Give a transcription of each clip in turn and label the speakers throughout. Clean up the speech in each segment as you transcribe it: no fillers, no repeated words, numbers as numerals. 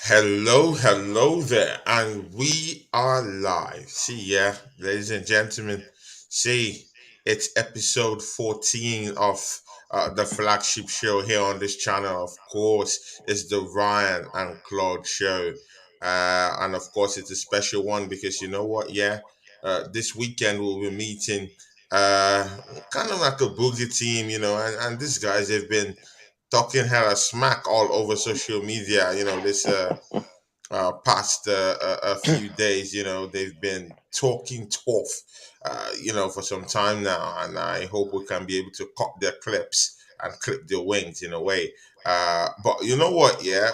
Speaker 1: Hello there, and we are live. See, yeah, ladies and gentlemen, see, it's episode 14 of the flagship show here on this channel. Of course, it's the Ryan and Claude show, and of course, it's a special one because you know what? Yeah, this weekend we'll be meeting, uh, kind of like a boogie team, and these guys have been talking hella smack all over social media. This. Past a few days. They've been talking tough, for some time now, and I hope we can be able to cut their clips and clip their wings in a way. But you know what? Yeah,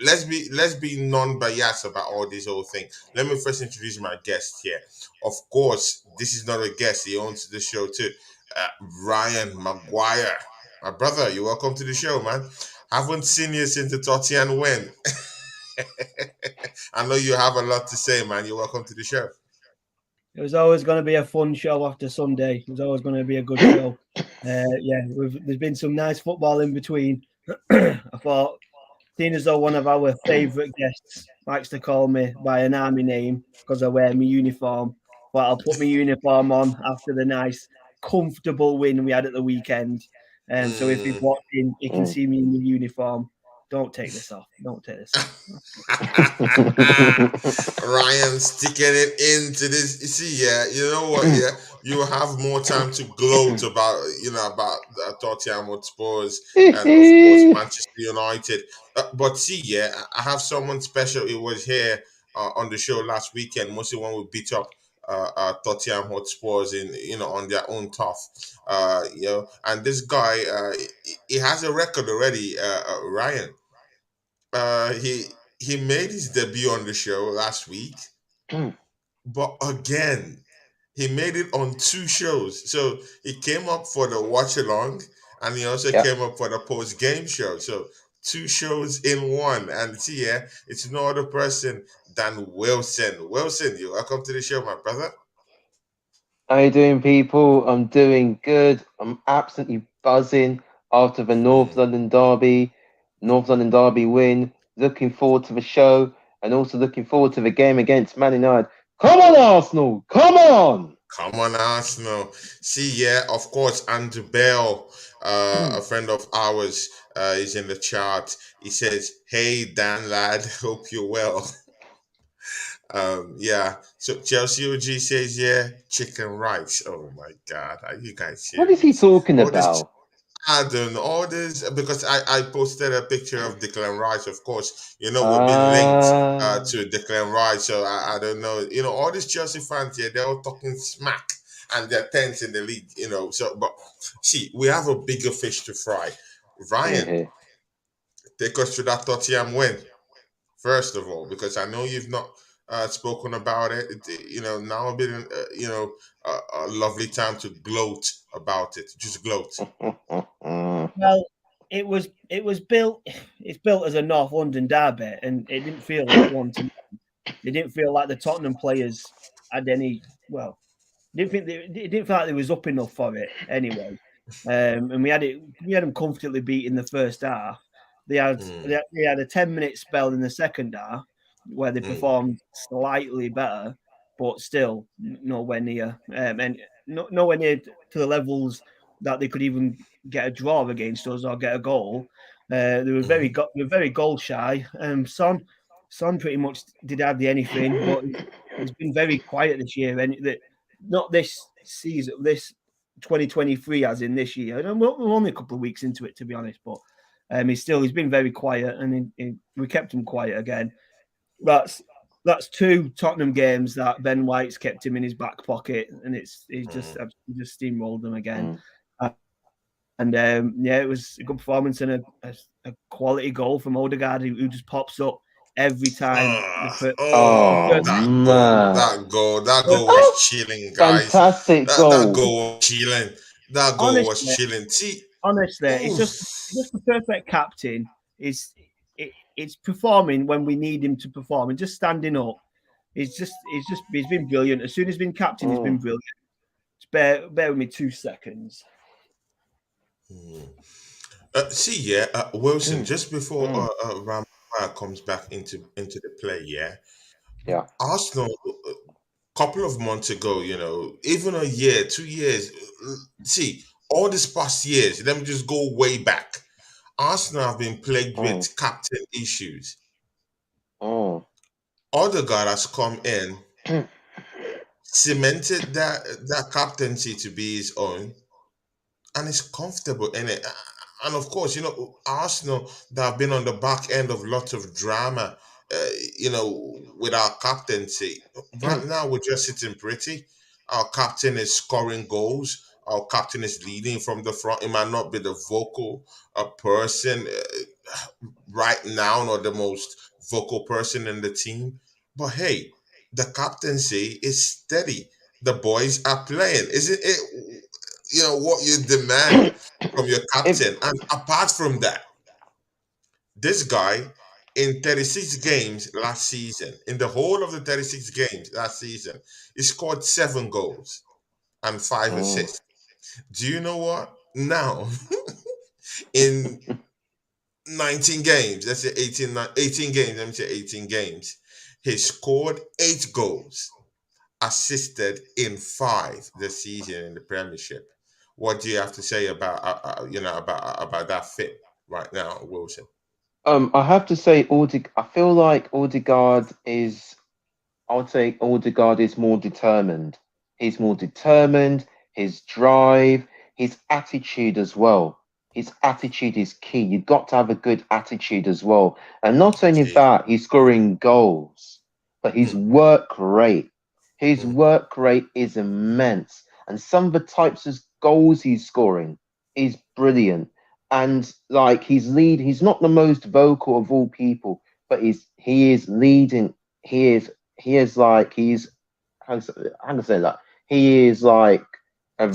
Speaker 1: let's be non-biased about all this whole thing. Let me first introduce my guest here. Of course, this is not a guest; he owns the show too. Uh, Ryan Maguire, my brother. You're welcome to the show, man. Haven't seen you since the Tottenham win. I know you have a lot to say, man. You're welcome to the show.
Speaker 2: It was always going to be a fun show after Sunday. It was always going to be a good show. There's been some nice football in between. I thought, seeing as though one of our favourite guests likes to call me by an army name because I wear my uniform, but I'll put my uniform on after the nice, comfortable win we had at the weekend. So if he's watching, he can see me in the uniform. Don't take this off. Don't take this off.
Speaker 1: Ryan sticking it into this. You see, yeah, you know what? Yeah, you have more time to gloat about Tottenham Hotspurs and of course Manchester United. But see, yeah, I have someone special. It was here on the show last weekend, mostly when we beat up Tottenham Hotspurs in on their own turf. And this guy, he has a record already. Ryan. He made his debut on the show last week, but again, he made it on two shows. So he came up for the watch along, and he also came up for the post game show. So two shows in one. And see, yeah, it's no other person than Wilson. Wilson, you welcome to the show, my brother.
Speaker 3: How you doing, people? I'm doing good. I'm absolutely buzzing after the North London Derby win. Looking forward to the show and also looking forward to the game against Man United. Come on, Arsenal! Come on!
Speaker 1: Come on, Arsenal. See, yeah, of course, Andrew Bell, a friend of ours, is in the chat. He says, "Hey, Dan, lad, hope you're well." Yeah. So Chelsea OG says, "Yeah, chicken rice." Oh my God, are you guys
Speaker 3: What is he
Speaker 1: serious?
Speaker 3: talking
Speaker 1: All this
Speaker 3: about?
Speaker 1: I don't know. All this because I posted a picture of DeclanRice. Of course, we've been linked
Speaker 3: Ah,
Speaker 1: to DeclanRice, so I don't know. All these Chelsea fans here, they're all talking smack, and they're tenth in the league. So but see, we have a bigger fish to fry.
Speaker 3: here,
Speaker 1: Ryan,
Speaker 3: here.
Speaker 1: take us to that Tottenham win first of all, because I know you've not spoken about it. Now a bit, a lovely time to gloat about it. Just gloat.
Speaker 2: Well, it was built. It's built as a North London derby, and it didn't feel like one to me. It didn't feel like the Tottenham players had any. Well, it didn't feel like they was up enough for it anyway. And we had it. We had them comfortably beat in the first half. They had
Speaker 1: Mm,
Speaker 2: they had a 10-minute spell in the second half where they
Speaker 1: mm,
Speaker 2: performed slightly better, but still nowhere near. And nowhere near to the levels that they could even get a draw against us or get a goal. They were very goal shy. Son pretty much did hardly anything, but he's been very quiet this year. And not this season, this 2023, as in this year. And we're only a couple of weeks into it, to be honest. But he's been very quiet, and we kept him quiet again. That's two Tottenham games that Ben White's kept him in his back pocket, and he's just
Speaker 1: mm.
Speaker 2: steamrolled them again.
Speaker 3: Mm.
Speaker 2: And it was a good performance and a quality goal from Odegaard, who just pops up every time.
Speaker 3: Oh, man.
Speaker 1: That goal was chilling, guys.
Speaker 3: Fantastic
Speaker 1: That
Speaker 3: goal.
Speaker 1: goal was chilling. That goal was
Speaker 2: Honestly,
Speaker 1: chilling. See,
Speaker 2: it's
Speaker 1: oof.
Speaker 2: just the perfect captain. It's performing when we need him to perform, and just standing up. He's been brilliant. As soon as he's been captain, he's been
Speaker 3: Mm.
Speaker 2: brilliant. Bear with me 2 seconds.
Speaker 1: Mm. Wilson. Just before
Speaker 3: Mm.
Speaker 1: Ram comes back into the play, yeah.
Speaker 3: Yeah.
Speaker 1: Arsenal, couple of months ago, even a year, 2 years. See, all these past years, let me just go way back. Arsenal have been plagued
Speaker 3: Mm.
Speaker 1: with captain issues.
Speaker 3: Mm.
Speaker 1: Odegaard has come in, cemented that captaincy to be his own, and is comfortable in it. And of course, Arsenal that have been on the back end of lots of drama, with our captaincy. Right now, we're just sitting pretty. Our captain is scoring goals. Our captain is leading from the front. It might not be the vocal person right now, not the most vocal person in the team, but hey, the captaincy is steady. The boys are playing. Isn't it? What you demand from your
Speaker 3: If
Speaker 1: captain. And apart from that, this guy in 36 games last season, in the whole of the 36 games last season, he scored 7 goals and five
Speaker 3: mm,
Speaker 1: assists. Do you know what? Now, in 19 games, let's say 18 games, let me say 18 games, he scored 8 goals, assisted in 5 this season in the Premiership. What do you have to say about about that fit right now, Wilson?
Speaker 3: I have to say, I feel like Odegaard is. I would say Odegaard is more determined. He's more determined. His drive, his attitude as well. His attitude is key. You've got to have a good attitude as well. And not only
Speaker 1: See,
Speaker 3: that, he's scoring goals, but his
Speaker 1: hmm,
Speaker 3: work rate. His
Speaker 1: hmm,
Speaker 3: work rate is immense. And some of the types of goals he's scoring is brilliant. And like he's not the most vocal of all people, but he is leading. He is like how can I say that? He is like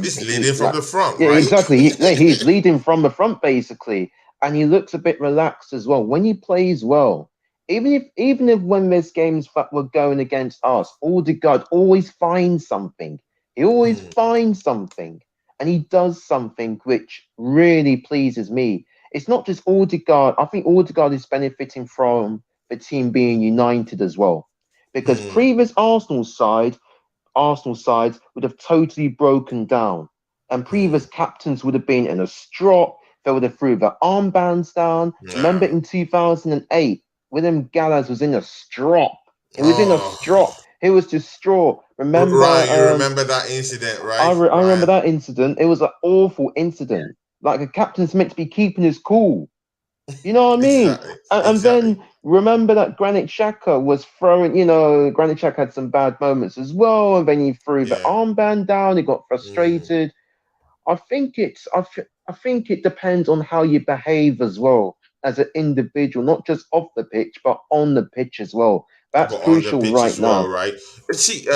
Speaker 1: he's
Speaker 3: he
Speaker 1: leading from
Speaker 3: like
Speaker 1: the front,
Speaker 3: yeah,
Speaker 1: right?
Speaker 3: exactly. He's leading from the front basically, and he looks a bit relaxed as well when he plays well. Even if when there's games that were going against us, Odegaard always finds something. He always
Speaker 1: Hmm,
Speaker 3: finds something, and he does something which really pleases me. It's not just Odegaard. I think Odegaard is benefiting from the team being united as well, because
Speaker 1: hmm,
Speaker 3: previous Arsenal sides would have totally broken down, and
Speaker 1: hmm.
Speaker 3: previous captains would have been in a strop. They would have threw their armbands down. Remember
Speaker 1: Nah.
Speaker 3: in 2008, William Gallas was in a strop. He was in a
Speaker 1: Oh,
Speaker 3: strop. He was distraught. Remember,
Speaker 1: Ryan, you remember that incident, right,
Speaker 3: I remember
Speaker 1: Ryan?
Speaker 3: that incident. It was an awful incident. Like a captain's meant to be keeping his cool. You know what I mean?
Speaker 1: Exactly,
Speaker 3: And
Speaker 1: exactly.
Speaker 3: then remember that Granit Xhaka was throwing, Granit Xhaka had some bad moments as well. And then he threw the
Speaker 1: Yeah.
Speaker 3: armband down. He got
Speaker 1: Mm.
Speaker 3: frustrated. I think it depends on how you behave as well as an individual, not just off the pitch, but on the pitch as well. That's
Speaker 1: But on the
Speaker 3: crucial
Speaker 1: pitch
Speaker 3: right
Speaker 1: as well,
Speaker 3: now.
Speaker 1: right? See,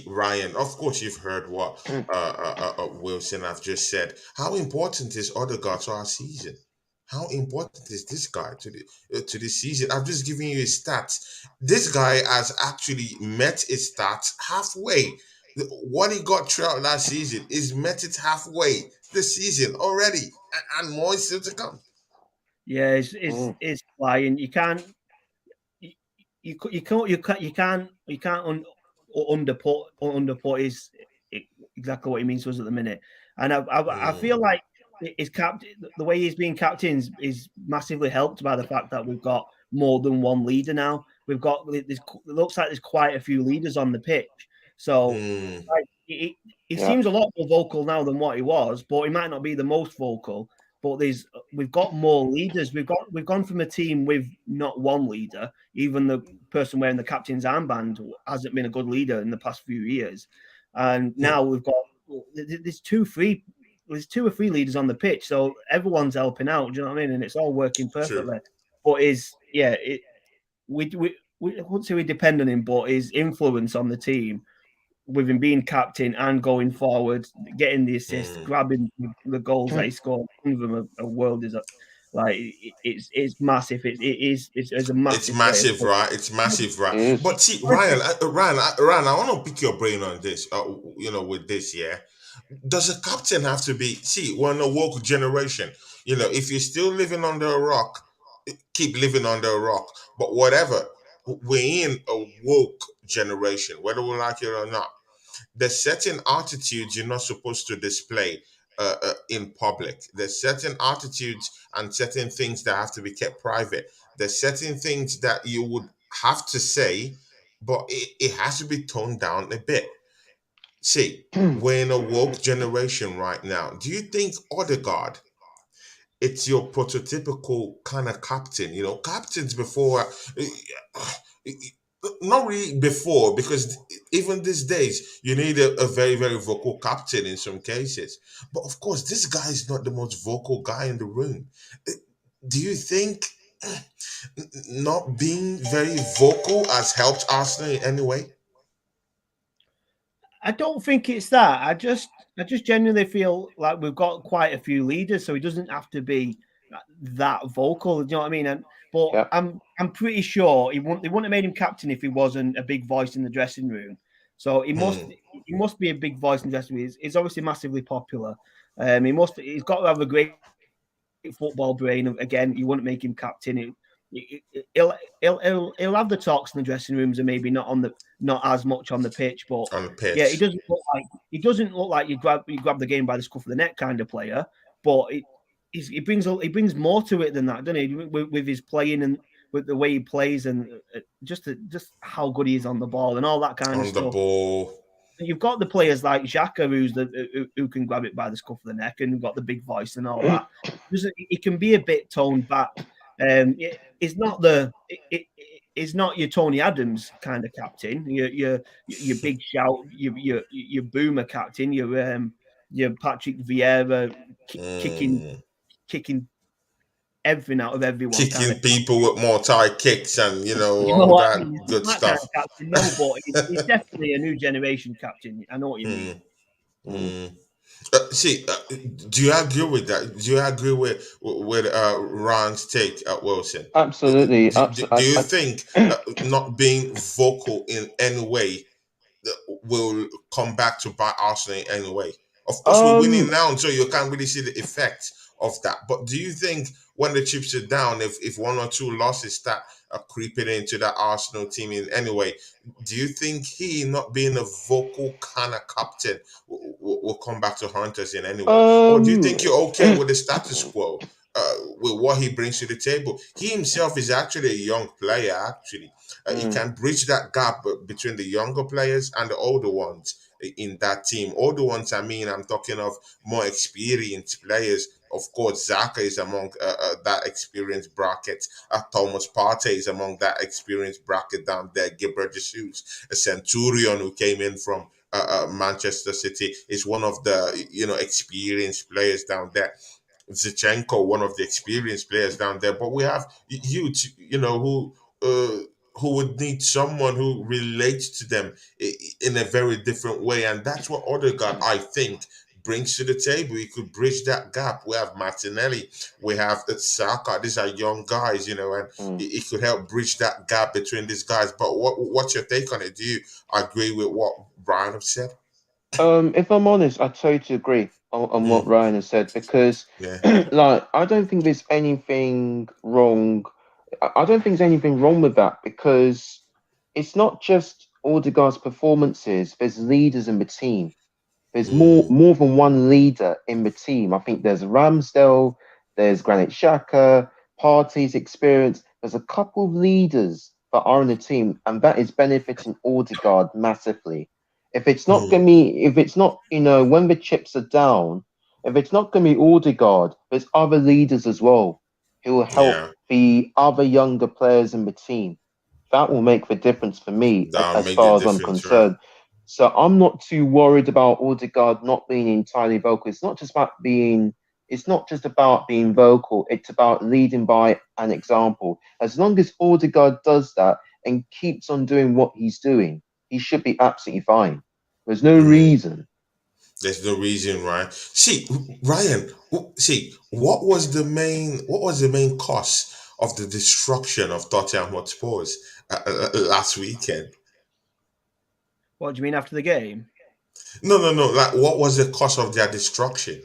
Speaker 1: Ryan. Of course, you've heard what Wilson have just said. How important is Odegaard to our season? How important is this guy to this season? I've just given you his stats. This guy has actually met his stats halfway. What he got throughout last season is met it halfway this season already, and more is still to come.
Speaker 2: Yeah,
Speaker 3: Mm,
Speaker 2: it's flying. You can't you, you can't underput is exactly what he means to us at the minute. And I
Speaker 1: Mm,
Speaker 2: feel like his the way he's being captain is massively helped by the fact that we've got more than one leader now. We've got this. It looks like there's quite a few leaders on the pitch. So
Speaker 1: mm,
Speaker 2: like he
Speaker 3: yeah.
Speaker 2: seems a lot more vocal now than what he was, but he might not be the most vocal. But we've got more leaders. We've gone from a team with not one leader. Even the person wearing the captain's armband hasn't been a good leader in the past few years, and
Speaker 1: mm.
Speaker 2: now we've got there's two or three leaders on the pitch, so everyone's helping out. Do you know what I mean? And it's all working
Speaker 1: True.
Speaker 2: perfectly. But we wouldn't say we depend on him, but his influence on the team with him being captain and going forward, getting the assists,
Speaker 1: Mm.
Speaker 2: grabbing the goals that he scored, some of them are world is like it's massive. It's a
Speaker 1: It's
Speaker 2: massive player.
Speaker 1: massive, right? It's massive, right?
Speaker 3: It is.
Speaker 1: But see, Ryan, Ryan, I want to pick your brain on this. With this, yeah. Does a captain have to be? See, we're in a woke generation. If you're still living under a rock, keep living under a rock. But whatever, we're in a woke generation, whether we like it or not. There's certain attitudes you're not supposed to display in public. There's certain attitudes and certain things that have to be kept private. There's certain things that you would have to say, but it has to be toned down a bit. See, we're in a woke generation right now. Do you think Odegaard, it's your prototypical kind of captain? Captains before, not really before, because even these days, you need a very, very vocal captain in some cases. But of course, this guy is not the most vocal guy in the room. Uh, Do you think not being very vocal has helped Arsenal in any way?
Speaker 2: I don't think it's that. I just genuinely feel like we've got quite a few leaders, so he doesn't have to be that vocal. Do you know what I mean? But
Speaker 3: Yeah.
Speaker 2: I'm pretty sure they wouldn't have made him captain if he wasn't a big voice in the dressing room. So he must be a big voice in the dressing room. He's obviously massively popular. He's got to have a great football brain. Again, you wouldn't make him captain. He'll have the talks in the dressing rooms and maybe not as much on the pitch, but
Speaker 1: On the
Speaker 2: yeah,
Speaker 1: pitch.
Speaker 2: he doesn't look like you grab the game by the scruff of the neck kind of player, but he brings more to it than that, doesn't he? With his playing and with the way he plays and just how good he is on the ball and all that kind of
Speaker 1: On the
Speaker 2: stuff.
Speaker 1: ball.
Speaker 2: You've got the players like Xhaka, who can grab it by the scruff of the neck and got the big voice and all that. He can be a bit toned back. It's not it's not your Tony Adams kind of captain. Your big shout, your boomer captain. Your Patrick Vieira kicking everything out of everyone kind
Speaker 1: Kicking
Speaker 2: of.
Speaker 1: people with mortar kicks and
Speaker 2: You know
Speaker 1: all
Speaker 2: what I
Speaker 1: that
Speaker 2: mean? It's
Speaker 1: good
Speaker 2: not that kind
Speaker 1: stuff.
Speaker 2: of captain, no, but he's definitely a new generation captain. I know what you mean.
Speaker 1: Mm, mm. See, do you agree with that? Do you agree with Ron's take at Wilson?
Speaker 3: Absolutely.
Speaker 1: Do you think not being vocal in any way will come back to bite Arsenal in any way? Of course, we're winning
Speaker 3: um,
Speaker 1: now, so you can't really see the effect of that. But do you think when the chips are down, if one or two losses start creeping into that Arsenal team in any way, do you think he not being a vocal kind of captain will come back to haunt us in any way? Or do you
Speaker 3: um,
Speaker 1: think you're okay with the status quo? With what he brings to the table, he himself is actually a young player. Actually, he
Speaker 3: mm,
Speaker 1: can bridge that gap between the younger players and the older ones in that team. Older ones, I mean, I'm talking of more experienced players. Of course, Zaka is among that experienced bracket. Thomas Partey is among that experienced bracket down there. Gabriel Jesus, a Centurion who came in from Manchester City, is one of the experienced players down there. Zichenko, one of the experienced players down there. But we have youth, who would need someone who relates to them in a very different way, and that's what Odegaard, I think, brings to the table. He could bridge that gap. We have Martinelli, we have Saka. These are young guys, and
Speaker 3: mm.
Speaker 1: he could help bridge that gap between these guys. But what's your take on it? Do you agree with what Brian have said?
Speaker 3: If I'm honest, I totally agree on what
Speaker 1: Mm,
Speaker 3: Ryan has said because,
Speaker 1: yeah.
Speaker 3: like, I don't think there's anything wrong. I don't think there's anything wrong with that because it's not just Odegaard's performances. There's leaders in the team. There's more
Speaker 1: Mm,
Speaker 3: more than one leader in the team. I think there's Ramsdale, there's Granit Xhaka, Partey's experience. There's a couple of leaders that are in the team, and that is benefiting Odegaard massively.
Speaker 1: mm,
Speaker 3: If it's not, when the chips are down, if it's not gonna be Odegaard, there's other leaders as well who will help
Speaker 1: yeah.
Speaker 3: the other younger players in the team. That will make the difference for me
Speaker 1: That'll
Speaker 3: as
Speaker 1: make the
Speaker 3: far as I'm
Speaker 1: difference, right?
Speaker 3: concerned. So I'm not too worried about Odegaard not being entirely vocal. It's not just about being vocal, it's about leading by an example. As long as Odegaard does that and keeps on doing what he's doing, he should be absolutely fine. There's no
Speaker 1: Mm.
Speaker 3: reason.
Speaker 1: There's no reason, right? See, Ryan. See, what was the main cause of the destruction of Tottenham Hotspurs last weekend?
Speaker 2: What do you mean after the game?
Speaker 1: No, no, no. Like, what was the cause of their destruction?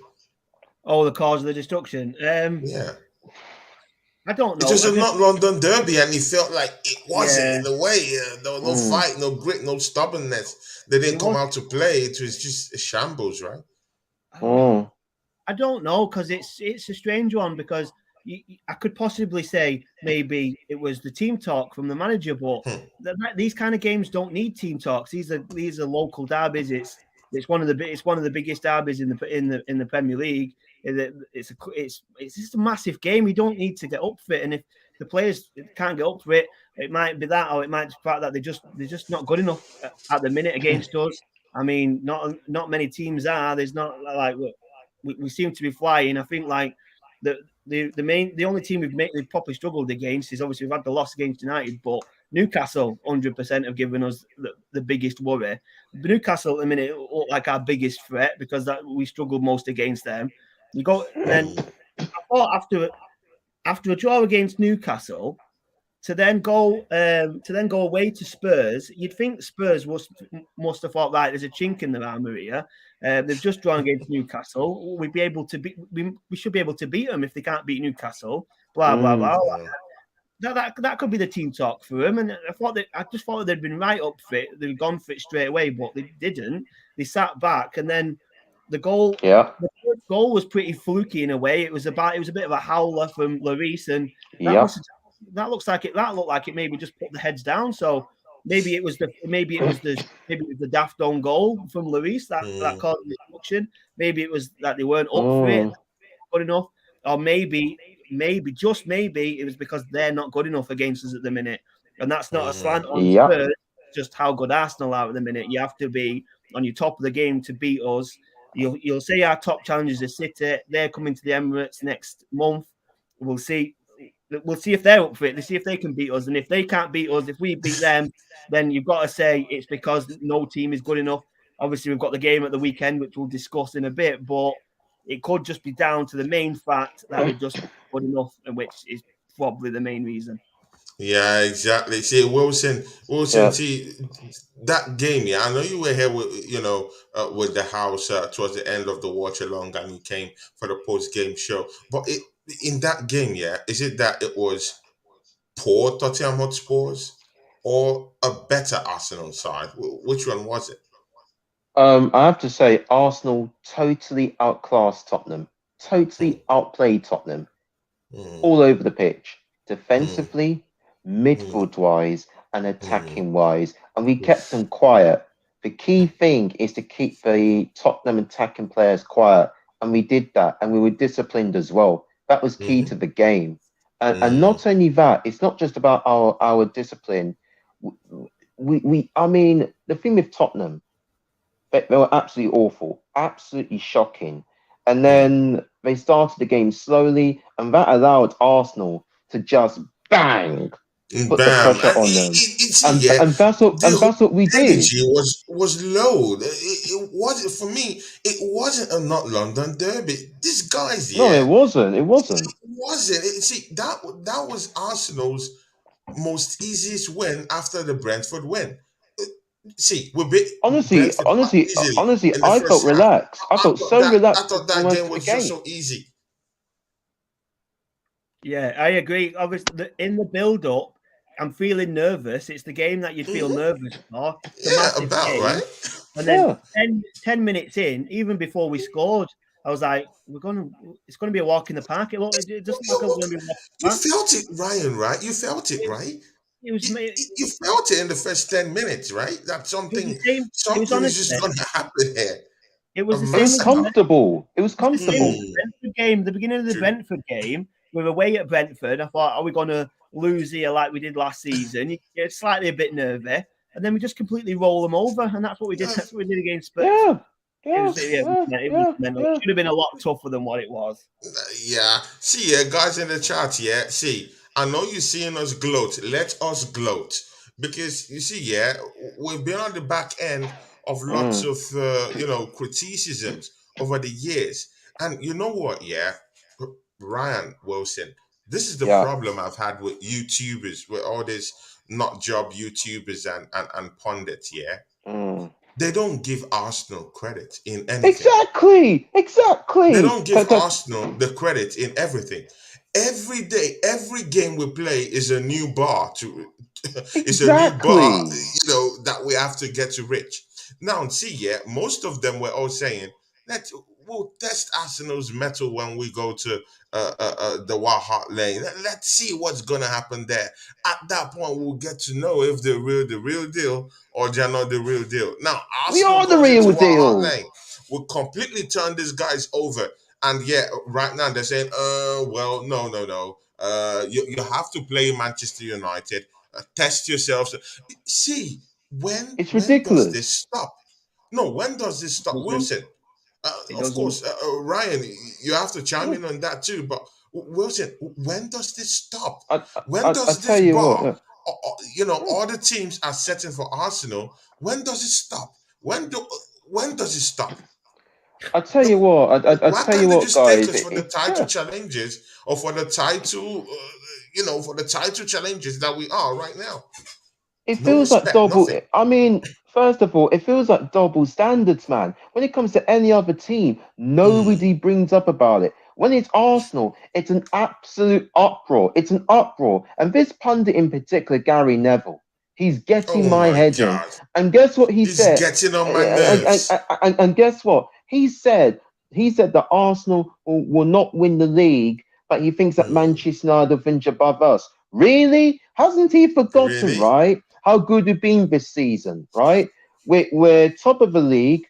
Speaker 2: Oh, the cause of the destruction.
Speaker 1: Yeah.
Speaker 2: I don't
Speaker 1: It
Speaker 2: know.
Speaker 1: was
Speaker 2: I
Speaker 1: a
Speaker 2: guess,
Speaker 1: not London derby, and it felt like it wasn't
Speaker 2: yeah,
Speaker 1: in a way. There was no fight, no grit, no stubbornness. They didn't
Speaker 2: it
Speaker 1: come
Speaker 2: was.
Speaker 1: out to play. It was just a shambles, right?
Speaker 3: Mm.
Speaker 2: I don't know because it's a strange one because I could possibly say maybe it was the team talk from the manager, but
Speaker 1: Hmm.
Speaker 2: these kind of games don't need team talks. These are local derbies. It's one of the biggest derbies in the Premier League. It's just a massive game. You don't need to get up for it, and if the players can't get up for it, it might be that, or it might be the fact that they're just not good enough at the minute against us. I mean, not many teams are. There's not like we seem to be flying. I think like the only team we've probably struggled against is obviously we've had the loss against United, but Newcastle 100% have given us the biggest worry. But Newcastle at the minute look like our biggest threat because that we struggled most against them. You go then. I thought after a draw against Newcastle, to then go away to Spurs, you'd think Spurs must have thought, right, there's a chink in the armour here. They've just drawn against Newcastle. We should be able to beat them if they can't beat Newcastle. Blah blah blah. That could be the team talk for them. And I just thought they'd been right up for it. They'd gone for it straight away, but they didn't. They sat back, and then the goal.
Speaker 3: Yeah.
Speaker 2: The first goal was pretty fluky in a way. It was a bit of a howler from Lloris, and that
Speaker 3: Yep.
Speaker 2: that looked like it maybe just put the heads down. So maybe it was the daft own goal from Lloris that caused the destruction. Maybe it was that they weren't up for it good enough, or maybe just maybe it was because they're not good enough against us at the minute. And that's not a slant on
Speaker 3: Yep.
Speaker 2: Spurs, just how good Arsenal are at the minute. You have to be on your top of the game to beat us. You'll see our top challengers are City. They're coming to the Emirates next month. We'll see. We'll see if they're up for it. Let's see if they can beat us. And if they can't beat us, if we beat them, then you've got to say it's because no team is good enough. Obviously, we've got the game at the weekend, which we'll discuss in a bit, but it could just be down to the main fact that we're just good enough, and which is probably the main reason.
Speaker 1: Yeah, exactly. See, Wilson.
Speaker 3: Yeah.
Speaker 1: See that game. Yeah, I know you were here with with the house towards the end of the watch along, and you came for the post game show. But in that game, yeah, is it that it was poor Tottenham Hotspurs or a better Arsenal side? Which one was it?
Speaker 3: I have to say, Arsenal totally outclassed Tottenham,
Speaker 1: Hmm,
Speaker 3: totally outplayed Tottenham
Speaker 1: hmm,
Speaker 3: all over the pitch,
Speaker 1: hmm,
Speaker 3: defensively,
Speaker 1: hmm,
Speaker 3: midfield wise, and
Speaker 1: hmm.
Speaker 3: attacking wise. And we kept them quiet. The key thing is to keep the Tottenham attacking players quiet. And we did that. And we were disciplined as well. That was key
Speaker 1: Hmm,
Speaker 3: to the game. And
Speaker 1: hmm,
Speaker 3: not only that, it's not just about our discipline. I mean, the thing with Tottenham, they were absolutely awful, absolutely shocking. And
Speaker 1: hmm.
Speaker 3: then they started the game slowly, and that allowed Arsenal to just bang put the
Speaker 1: Bam!
Speaker 3: pressure
Speaker 1: And
Speaker 3: on them.
Speaker 1: see, yeah,
Speaker 3: And
Speaker 1: the
Speaker 3: that's what we did.
Speaker 1: energy was low. It wasn't for me. It wasn't a not London derby. These guys,
Speaker 3: No,
Speaker 1: yeah,
Speaker 3: it wasn't. It wasn't.
Speaker 1: it wasn't. See, that was Arsenal's most easiest win after the Brentford win. Uh, See, we beat Brentford quite easily
Speaker 3: Honestly,
Speaker 1: in the
Speaker 3: I
Speaker 1: first
Speaker 3: felt
Speaker 1: half.
Speaker 3: relaxed. I felt so
Speaker 1: I
Speaker 3: relaxed
Speaker 1: thought
Speaker 3: for
Speaker 1: that
Speaker 3: most
Speaker 1: game
Speaker 3: of the
Speaker 1: was just
Speaker 3: game.
Speaker 1: so easy.
Speaker 2: Yeah, I agree. Obviously, in the build-up, I'm feeling nervous. It's the game that you'd feel
Speaker 1: Hmm.
Speaker 2: nervous for. It's a
Speaker 1: Yeah,
Speaker 2: massive
Speaker 1: about
Speaker 2: game.
Speaker 1: right.
Speaker 2: And then
Speaker 3: Yeah.
Speaker 2: 10 minutes in, even before we scored, I was like, it's gonna be a walk in the park. It just looked like it was gonna be a walk in the
Speaker 1: You
Speaker 2: park.
Speaker 1: felt it, Ryan, right? You felt it,
Speaker 2: It,
Speaker 1: right?
Speaker 2: it was
Speaker 1: You,
Speaker 2: it
Speaker 1: you felt it in the first 10 minutes, right? That
Speaker 2: was the same. It was
Speaker 1: something is just
Speaker 2: honestly,
Speaker 1: going to happen here.
Speaker 2: it was
Speaker 1: A
Speaker 2: the
Speaker 3: It was
Speaker 2: same as
Speaker 1: massive.
Speaker 3: comfortable. It was
Speaker 2: the same as
Speaker 3: comfortable.
Speaker 2: the
Speaker 1: Mm,
Speaker 2: Brentford game. The beginning of the
Speaker 1: true.
Speaker 2: Brentford game, we were away at Brentford. I thought, are we going to lose here like we did last season? You get slightly a bit nervy, and then we just completely roll them over, and that's what we did.
Speaker 1: Yeah,
Speaker 2: That's what we did against Spurs.
Speaker 3: Yeah. Yeah. Yeah.
Speaker 2: It was
Speaker 3: Yeah.
Speaker 2: mental. It
Speaker 3: Yeah.
Speaker 2: should have been a lot tougher than what it was.
Speaker 1: yeah. See, yeah, guys in the chat, yeah. See, I know you're seeing us gloat. Let us gloat because you see, yeah, we've been on the back end of lots
Speaker 3: Mm.
Speaker 1: of criticisms over the years, and you know what, yeah, Ryan Wilson. This is the
Speaker 3: Yeah.
Speaker 1: problem I've had with YouTubers, with all these not job YouTubers and pundits, yeah.
Speaker 3: Mm.
Speaker 1: they don't give Arsenal credit in anything.
Speaker 3: Exactly.
Speaker 1: They
Speaker 3: Exactly.
Speaker 1: don't give Arsenal the credit in everything. Every day, every game we play is a new bar to it's a new bar,
Speaker 3: Exactly.
Speaker 1: that we have to get to reach. Now, see, yeah, most of them were all saying that we'll test Arsenal's metal when we go to the Waha lane. Let's see what's gonna happen there. At that point, we'll get to know if they're the real deal, or they're not the real deal. Now,
Speaker 3: We
Speaker 1: Arsenal
Speaker 3: are the
Speaker 1: goes into
Speaker 3: real
Speaker 1: Waha
Speaker 3: deal.
Speaker 1: lane, will completely turn these guys over. And yeah, right now they're saying, well, no, no, no. You have to play Manchester United. Test yourselves. See,
Speaker 3: It's
Speaker 1: when does this
Speaker 3: ridiculous.
Speaker 1: stop? No, when does this stop?
Speaker 2: Doesn't
Speaker 1: Wilson,
Speaker 2: it?
Speaker 1: of
Speaker 2: Doesn't.
Speaker 1: course, Ryan, you have to chime
Speaker 3: Yeah.
Speaker 1: in on that too. But Wilson, when does this stop?
Speaker 3: I,
Speaker 1: When
Speaker 3: I
Speaker 1: does
Speaker 3: tell
Speaker 1: this
Speaker 3: you what.
Speaker 1: bar?
Speaker 3: Yeah.
Speaker 1: All the teams are setting for Arsenal. When does it stop? When does it stop?
Speaker 3: I tell you what. I
Speaker 1: Why
Speaker 3: tell you
Speaker 1: can't they
Speaker 3: what,
Speaker 1: just take
Speaker 3: guys.
Speaker 1: us for the title
Speaker 3: Yeah.
Speaker 1: challenges, or for the title, for the title challenges that we are right now?
Speaker 3: It
Speaker 1: No
Speaker 3: feels like
Speaker 1: respect,
Speaker 3: double.
Speaker 1: nothing.
Speaker 3: I mean, first of all, it feels like double standards, man. When it comes to any other team,
Speaker 1: Mm.
Speaker 3: nobody brings up about it. When it's Arsenal, it's an absolute uproar. It's an uproar. And this pundit in particular, Gary Neville, he's getting
Speaker 1: Oh
Speaker 3: my
Speaker 1: my
Speaker 3: head in.
Speaker 1: God.
Speaker 3: And guess what he
Speaker 1: It's
Speaker 3: said?
Speaker 1: getting on my
Speaker 3: And,
Speaker 1: nerves.
Speaker 3: and guess what? He said that Arsenal will not win the league, but he thinks that
Speaker 1: Mm.
Speaker 3: Manchester United will finish above us. Really? Hasn't he forgotten,
Speaker 1: Really?
Speaker 3: right? How good we've been this season, right? We're top of the league.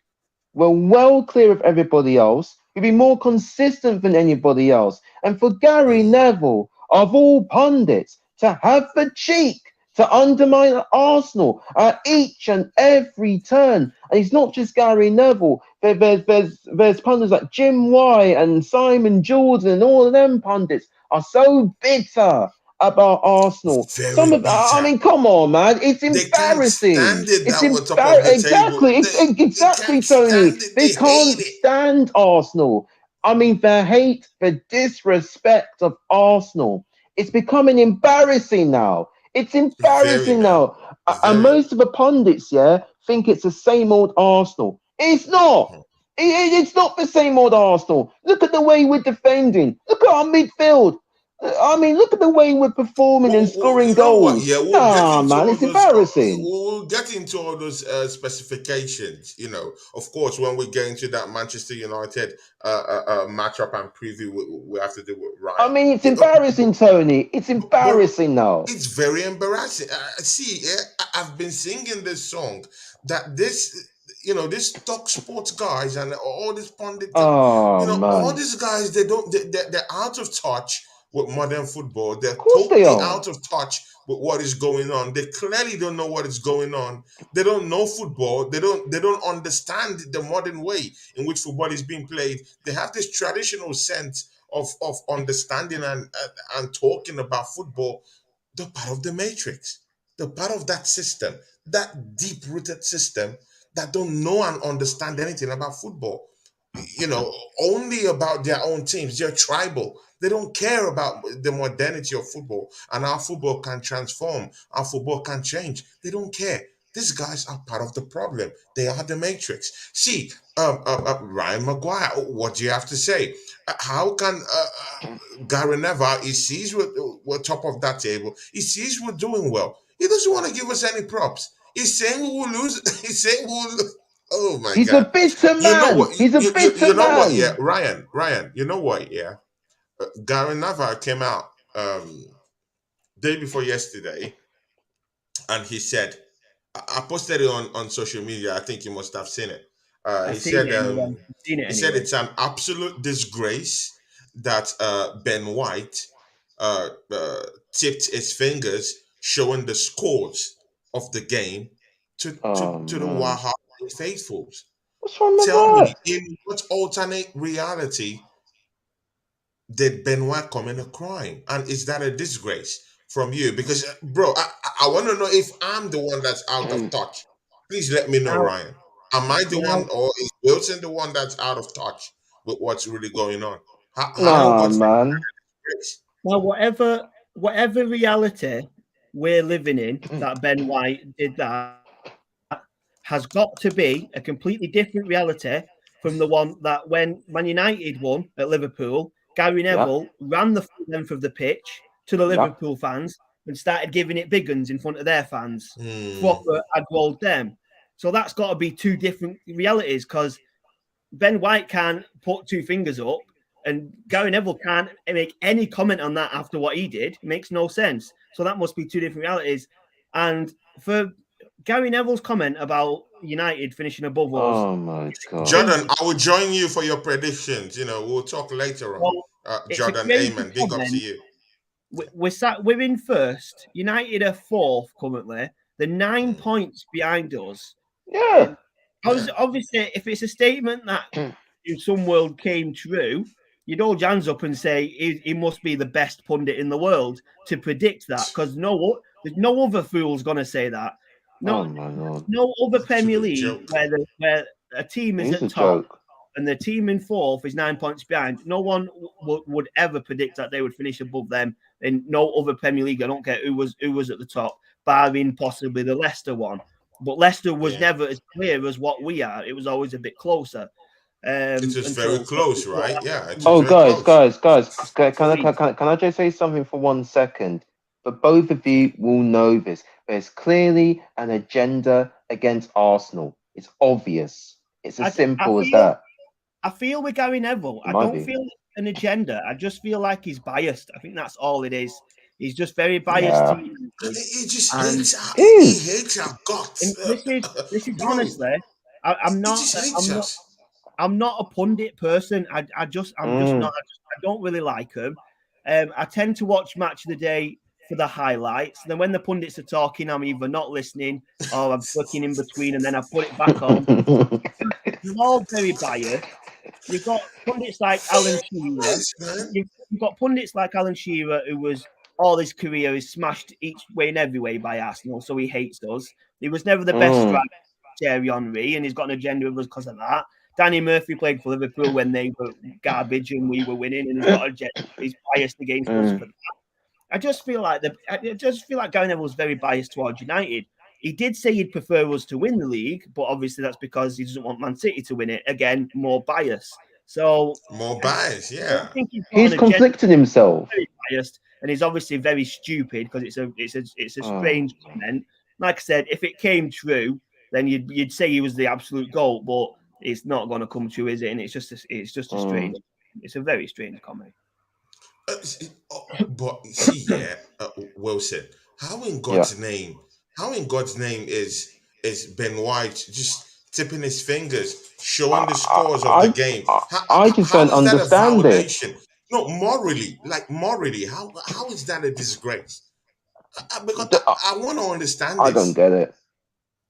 Speaker 3: We're well clear of everybody else. We've been more consistent than anybody else. And for Gary
Speaker 1: Mm.
Speaker 3: Neville, of all pundits, to have the cheek to undermine Arsenal at each and every turn. And it's not just Gary Neville. There's pundits like Jim White and Simon Jordan, and all of them pundits are so bitter about Arsenal.
Speaker 1: Very
Speaker 3: I
Speaker 1: bitter.
Speaker 3: mean, come on, man. It's
Speaker 1: They can't
Speaker 3: embarrassing.
Speaker 1: stand it
Speaker 3: It's
Speaker 1: that we're top of the table.
Speaker 3: exactly,
Speaker 1: They
Speaker 3: exactly,
Speaker 1: can't
Speaker 3: Tony.
Speaker 1: stand it.
Speaker 3: They
Speaker 1: They hate
Speaker 3: can't
Speaker 1: it.
Speaker 3: stand Arsenal. I mean, the hate, the disrespect of Arsenal. It's becoming embarrassing now. It's
Speaker 1: Very
Speaker 3: embarrassing
Speaker 1: now.
Speaker 3: now. And
Speaker 1: Very.
Speaker 3: most of the pundits, yeah, think it's the same old Arsenal. It's not. It's not the same old Arsenal. Look at the way we're defending. Look at our midfield. I mean, look at the way we're performing and
Speaker 1: You
Speaker 3: scoring
Speaker 1: know what?
Speaker 3: goals.
Speaker 1: Yeah, we'll get
Speaker 3: Nah,
Speaker 1: into
Speaker 3: man,
Speaker 1: all
Speaker 3: it's
Speaker 1: those.
Speaker 3: embarrassing.
Speaker 1: We'll get into all those specifications. Of course, when we get into that Manchester United matchup and preview, we have to do with
Speaker 3: I
Speaker 1: Ryan.
Speaker 3: mean, it's
Speaker 1: Yeah,
Speaker 3: embarrassing, Tony. It's
Speaker 1: but
Speaker 3: embarrassing now.
Speaker 1: it's very embarrassing. See, yeah, I've been singing this song that this talk sports guys and all these pundits,
Speaker 3: Oh,
Speaker 1: all
Speaker 3: man.
Speaker 1: these guys, they're out of touch with modern football.
Speaker 3: Of
Speaker 1: They're
Speaker 3: course they
Speaker 1: totally
Speaker 3: are.
Speaker 1: out of touch with what is going on. They clearly don't know what is going on. They don't know football. They don't understand the modern way in which football is being played. They have this traditional sense of understanding and talking about football. They're part of the matrix. They're part of that system, that deep-rooted system that don't know and understand anything about football. Only about their own teams. They're tribal. They don't care about the modernity of football and how football can transform, how football can change. They don't care. These guys are part of the problem. They are the matrix. See, Ryan Maguire, what do you have to say? How can Gary Neville, he sees we're top of that table. He sees we're doing well. He doesn't want to give us any props. He's saying we will lose. He's saying we will lose. Oh my
Speaker 3: He's a
Speaker 1: God.
Speaker 3: bitter
Speaker 1: You know
Speaker 3: man.
Speaker 1: what?
Speaker 3: He's a
Speaker 1: You
Speaker 3: bitter
Speaker 1: know what? Yeah,
Speaker 3: man.
Speaker 1: Ryan. You know what? Yeah, Gary Neville came out day before yesterday, and he said, I posted it on social media. I think you must have seen it.
Speaker 2: I've
Speaker 1: He
Speaker 2: seen
Speaker 1: said
Speaker 2: it anyway. I've seen it
Speaker 1: he said
Speaker 2: anyway.
Speaker 1: it's an absolute disgrace that Ben White tipped his fingers, showing the scores of the game
Speaker 3: Oh,
Speaker 1: to the
Speaker 3: man.
Speaker 1: Waha faithfuls.
Speaker 3: What's wrong with
Speaker 1: Tell me,
Speaker 3: that?
Speaker 1: in what alternate reality did Ben White commit a crime? And is that a disgrace from you? Because, bro, I want to know if I'm the one that's out of touch. Please let me know,
Speaker 2: Now,
Speaker 1: Ryan. Am I the one,
Speaker 2: now,
Speaker 1: or is Wilson the one that's out of touch with what's really going on? How
Speaker 2: now,
Speaker 3: Nah,
Speaker 1: was that
Speaker 3: man.
Speaker 1: a disgrace?
Speaker 2: now, whatever reality we're living in, that Ben White did that. How has got to be a completely different reality from the one that when Man United won at Liverpool, Gary Neville ran the full length of the pitch to the Liverpool fans and started giving it big uns in front of their fans. Proper ad-rolled them. So that's got to be two different realities, because Ben White can't put two fingers up and Gary Neville can't make any comment on that after what he did. It makes no sense. So that must be two different realities. And for Gary Neville's comment about United finishing above us.
Speaker 3: Oh my God.
Speaker 1: Jordan, I will join you for your predictions. We'll talk later on. Jordan, amen. Big up to you.
Speaker 2: We're in first. United are fourth currently. They're 9 points behind us.
Speaker 3: Yeah.
Speaker 2: Obviously, if it's a statement that in some world came true, you'd hold your hands up and say he must be the best pundit in the world to predict that, because there's no other fool's going to say that. No,
Speaker 3: oh my Lord.
Speaker 2: No other Premier League where a team is at top and the team in fourth is 9 points behind. No one would ever predict that they would finish above them in no other Premier League. I don't care who was at the top, barring possibly the Leicester one. But Leicester was never as clear as what we are. It was always a bit closer.
Speaker 1: It was very close, right? Yeah.
Speaker 3: Guys. Can I just say something for 1 second? But both of you will know this. There's clearly an agenda against Arsenal. It's obvious. It's as simple as that.
Speaker 2: I feel with Gary Neville. I don't feel an agenda. I just feel like he's biased. I think that's all it is. He's just very biased.
Speaker 1: He just hates our guts.
Speaker 2: This is honestly, I'm not a pundit person. I'm just not. I don't really like him. I tend to watch Match of the Day for the highlights. Then when the pundits are talking, I'm either not listening or I'm flicking in between, and then I put it back on. They're all very biased. You've got pundits like Alan Shearer. You've got pundits like Alan Shearer, who was all his career is smashed each way and every way by Arsenal, so he hates us. He was never the best striker, Thierry Henry, and he's got an agenda with us because of that. Danny Murphy played for Liverpool when they were garbage and we were winning, and he's got an agenda. He's biased against us for that. I just feel like Gary Neville was very biased towards United. He did say he'd prefer us to win the league, but obviously that's because he doesn't want Man City to win it. Again, more bias. So
Speaker 1: more bias, yeah.
Speaker 2: I think
Speaker 3: he's conflicting himself.
Speaker 2: Very biased, and he's obviously very stupid because it's a strange comment. Like I said, if it came true, then you'd say he was the absolute GOAT, but it's not going to come true, is it? And it's just a strange. It's a very strange comment.
Speaker 1: But see, Wilson, how in God's name is Ben White just tipping his fingers, showing the scores of the game?
Speaker 3: I just don't understand it.
Speaker 1: No, morally, how is that a disgrace? Because I want to understand this.
Speaker 3: I don't get it.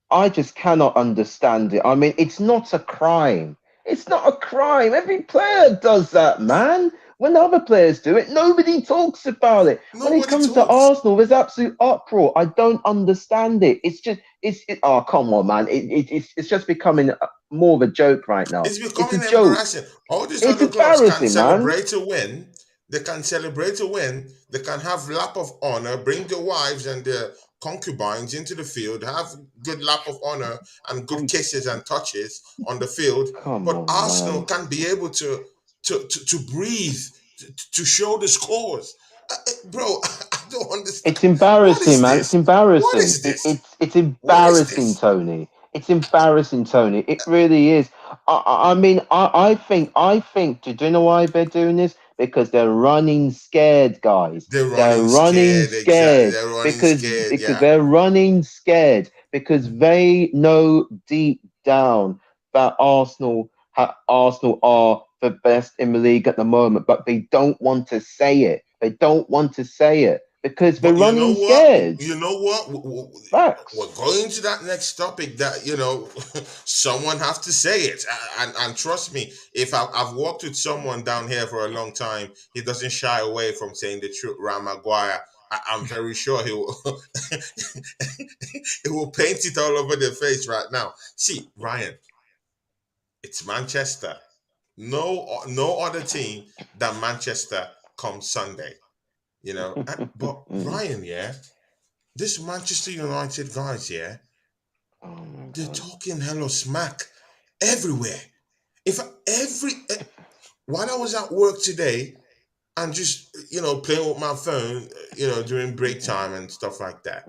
Speaker 3: I just cannot understand it. I mean, it's not a crime. It's not a crime. Every player does that, man. When other players do it, nobody talks about it. When it comes to Arsenal, there's absolute uproar. I don't understand it. Oh, come on, man. It's just becoming more of a joke right now.
Speaker 1: It's becoming embarrassing. All these other clubs can celebrate a win. They can celebrate a win. They can have lap of honor, bring their wives and their concubines into the field, have good lap of honor and good kisses and touches on the field. But Arsenal can't be able to breathe, to show the scores. Bro, I don't understand.
Speaker 3: It's embarrassing, man. It's embarrassing.
Speaker 1: What is this?
Speaker 3: It's embarrassing, Tony. It's embarrassing, Tony. It really is. I mean, I think. Do you know why they're doing this? Because they're running scared, guys. They're running scared because they're running scared because they know deep down that Arsenal are the best in the league at the moment, but they don't want to say it. They don't want to say it because they're running scared.
Speaker 1: You know what?
Speaker 3: Facts.
Speaker 1: We're going to that next topic that, someone has to say it. And trust me, if I've worked with someone down here for a long time, he doesn't shy away from saying the truth. Ram Maguire, I'm very sure he will, he will paint it all over their face right now. See, Ryan, it's Manchester. No other team than Manchester come Sunday. But Ryan, this Manchester United guys, They're talking hello smack everywhere. If while I was at work today and just playing with my phone, during break time and stuff like that,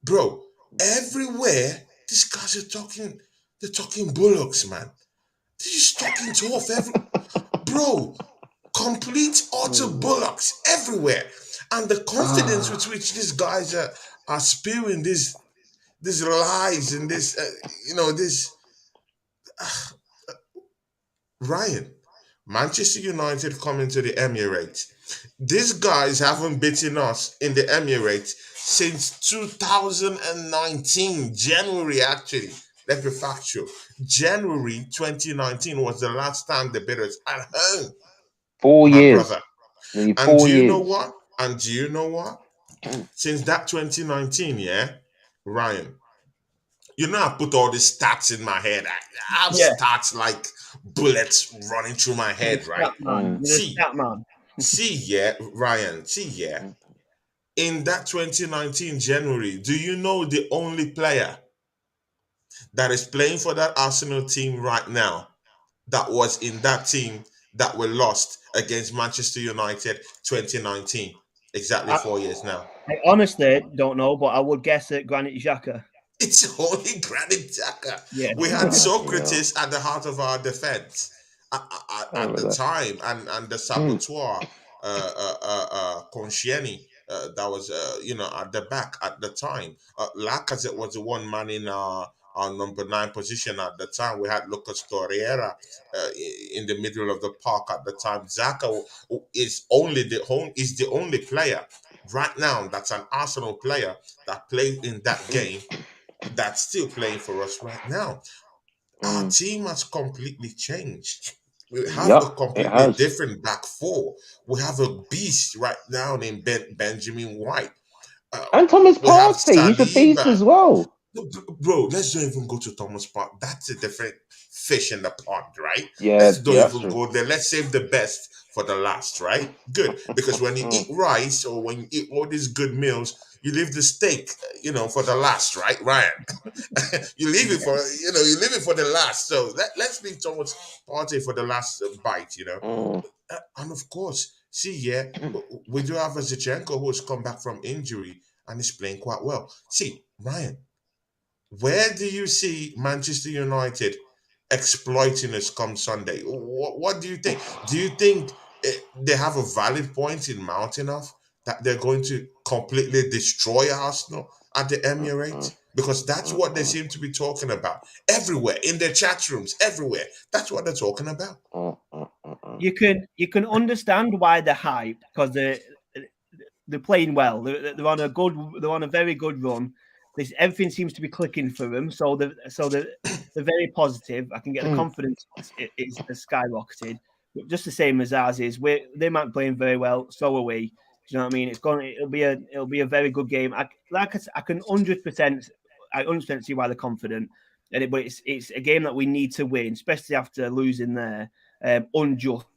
Speaker 1: bro, everywhere these guys are talking. They're talking bullocks, man. They're just talking tough bro. Complete utter bullocks everywhere, and the confidence with which these guys are spewing these lies and this Ryan, Manchester United coming to the Emirates. These guys haven't beaten us in the Emirates since 2019, January actually. Let's be factual. January 2019 was the last time they beat us at home,
Speaker 3: 4
Speaker 1: my
Speaker 3: years.
Speaker 1: brother.
Speaker 3: Nearly
Speaker 1: And
Speaker 3: 4
Speaker 1: do you know
Speaker 3: years.
Speaker 1: what? And do you know what? Since that 2019, yeah, Ryan, I put all these stats in my head. I have stats like bullets running through my head, right?
Speaker 2: You're a stat man.
Speaker 1: Yeah, Ryan, yeah. In that 2019 January, do you know the only player that is playing for that Arsenal team right now that was in that team that were lost against Manchester United 2019? Exactly 4 years now.
Speaker 2: I honestly don't know, but I would guess at Granit Xhaka.
Speaker 1: It's only Granit Xhaka.
Speaker 2: Yeah.
Speaker 1: We had Socrates at the heart of our defense at the time, and the saboteur, Koscielny, that was at the back at the time. Lacazette was the one man in our number 9 position at the time. We had Lucas Torreira in the middle of the park at the time. Xhaka is the only player right now that's an Arsenal player that played in that game that's still playing for us right now. Our team has completely changed. We have a completely different back four. We have a beast right now named Benjamin White.
Speaker 3: And Thomas Partey, he's a beast as well.
Speaker 1: Bro, let's don't even go to Thomas Partey. That's a different fish in the pond, right?
Speaker 3: Yeah,
Speaker 1: let's don't even go there. Let's save the best for the last, right? Good. Because when you eat rice or when you eat all these good meals, you leave the steak, for the last, right, Ryan? you leave it for the last. So let's leave Thomas Partey for the last bite, And of course, we do have a Zinchenko who has come back from injury and is playing quite well. See, Ryan, where do you see Manchester United exploiting us come Sunday? What do you think? Do you think they have a valid point in mounting off that they're going to completely destroy Arsenal at the Emirates? Because that's what they seem to be talking about everywhere, in their chat rooms, everywhere. That's what they're talking about.
Speaker 2: You can understand why they're hyped, because they're playing well. They're on a very good run. Everything seems to be clicking for them, so they're very positive. I can get the confidence is skyrocketed, just the same as ours is. They might be playing very well, so are we. Do you know what I mean? It'll be a very good game. I can 100% see why they're confident, but it's a game that we need to win, especially after losing there unjustly.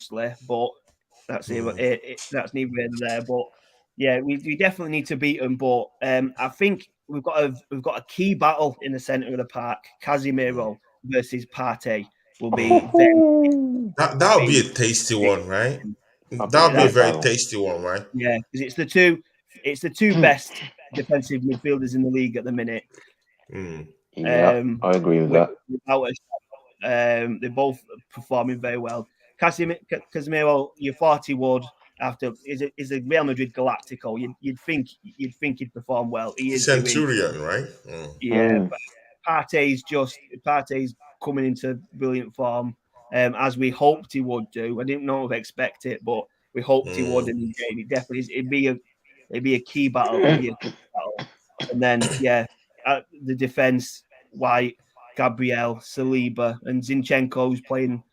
Speaker 2: But that's that's neither here nor there. But yeah, we definitely need to beat them. But I think we've got a key battle in the centre of the park. Casemiro versus Partey will be
Speaker 1: that'll be a tasty one, right? That'll be a very tasty one, right?
Speaker 2: Yeah, because it's the two best defensive midfielders in the league at the minute.
Speaker 3: Yeah, I agree with that.
Speaker 2: They're both performing very well. Casemiro, you thought he would after is a Real Madrid Galactico. You'd think he'd perform well. He is
Speaker 1: Centurion, right?
Speaker 2: Yeah, but Partey's coming into brilliant form, as we hoped he would do. I didn't know if expect it, but we hoped he would in the game. It definitely is. It'd be a key battle. And then the defense: White, Gabriel, Saliba, and Zinchenko, who's playing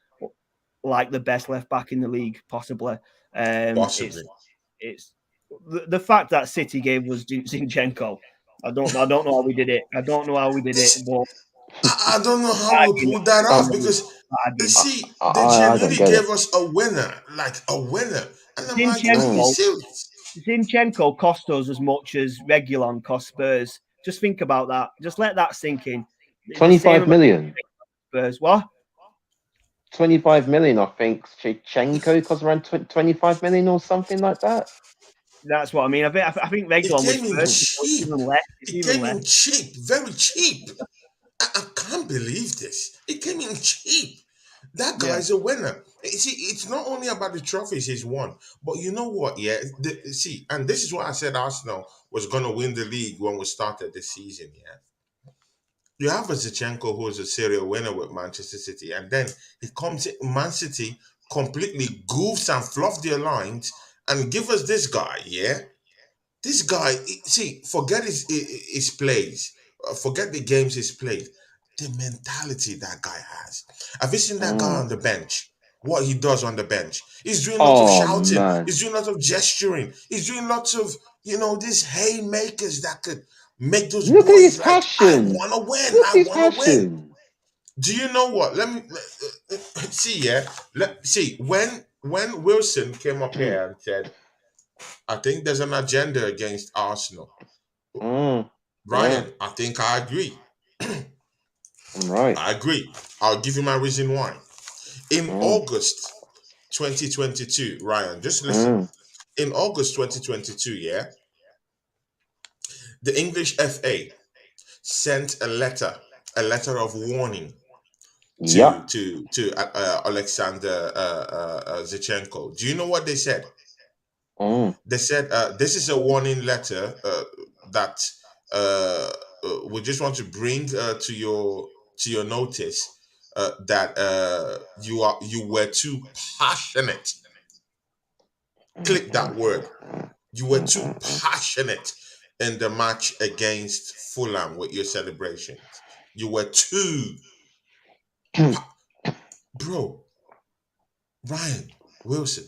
Speaker 2: like the best left back in the league, possibly.
Speaker 1: Possibly.
Speaker 2: It's the fact that City gave us Zinchenko. I don't know how we did it. But
Speaker 1: I don't know how we pulled that off, because they genuinely gave us a winner. And I'm
Speaker 2: Zinchenko cost us as much as Reguilon cost Spurs Just think about that. Just let that sink in.
Speaker 3: 25 million.
Speaker 2: Spurs. What?
Speaker 3: 25 million, I think. Shevchenko costs around 25 million or something like that.
Speaker 2: That's what I mean. I think regular
Speaker 1: It came in
Speaker 2: Spurs
Speaker 1: cheap.
Speaker 2: even less. It's
Speaker 1: It
Speaker 2: even
Speaker 1: came
Speaker 2: less.
Speaker 1: in cheap, very cheap. I can't believe this. It came in cheap. That guy's a winner. See, it's not only about the trophies he's won, but you know what? Yeah, see, and this is why I said Arsenal was going to win the league when we started this season. Yeah, you have a Zinchenko who is a serial winner with Manchester City, and then he comes in Man City, completely goofs and fluff their lines, and give us this guy. Yeah, this guy. See, forget his plays, forget the games he's played. The mentality that guy has. Have you seen that guy on the bench? What he does on the bench? He's doing lots of shouting.
Speaker 3: Man.
Speaker 1: He's doing lots of gesturing. He's doing lots of, these haymakers that could make those
Speaker 3: Look at his
Speaker 1: boys like,
Speaker 3: passion.
Speaker 1: I want to win.
Speaker 3: Look
Speaker 1: I
Speaker 3: his
Speaker 1: want to win.
Speaker 3: passion.
Speaker 1: Do you know what? Let me see. Yeah, see when Wilson came up here and said, "I think there's an agenda against Arsenal." Ryan, I think I agree.
Speaker 3: Right.
Speaker 1: I agree. I'll give you my reason why. In August 2022, Ryan, just listen. In August 2022, yeah, the English FA sent a letter of warning to Alexander Zinchenko. Do you know what they said? They said this is a warning letter that we just want to bring to your notice that you were too passionate. Click that word. You were too passionate in the match against Fulham with your celebrations. You were too, bro. Ryan Wilson.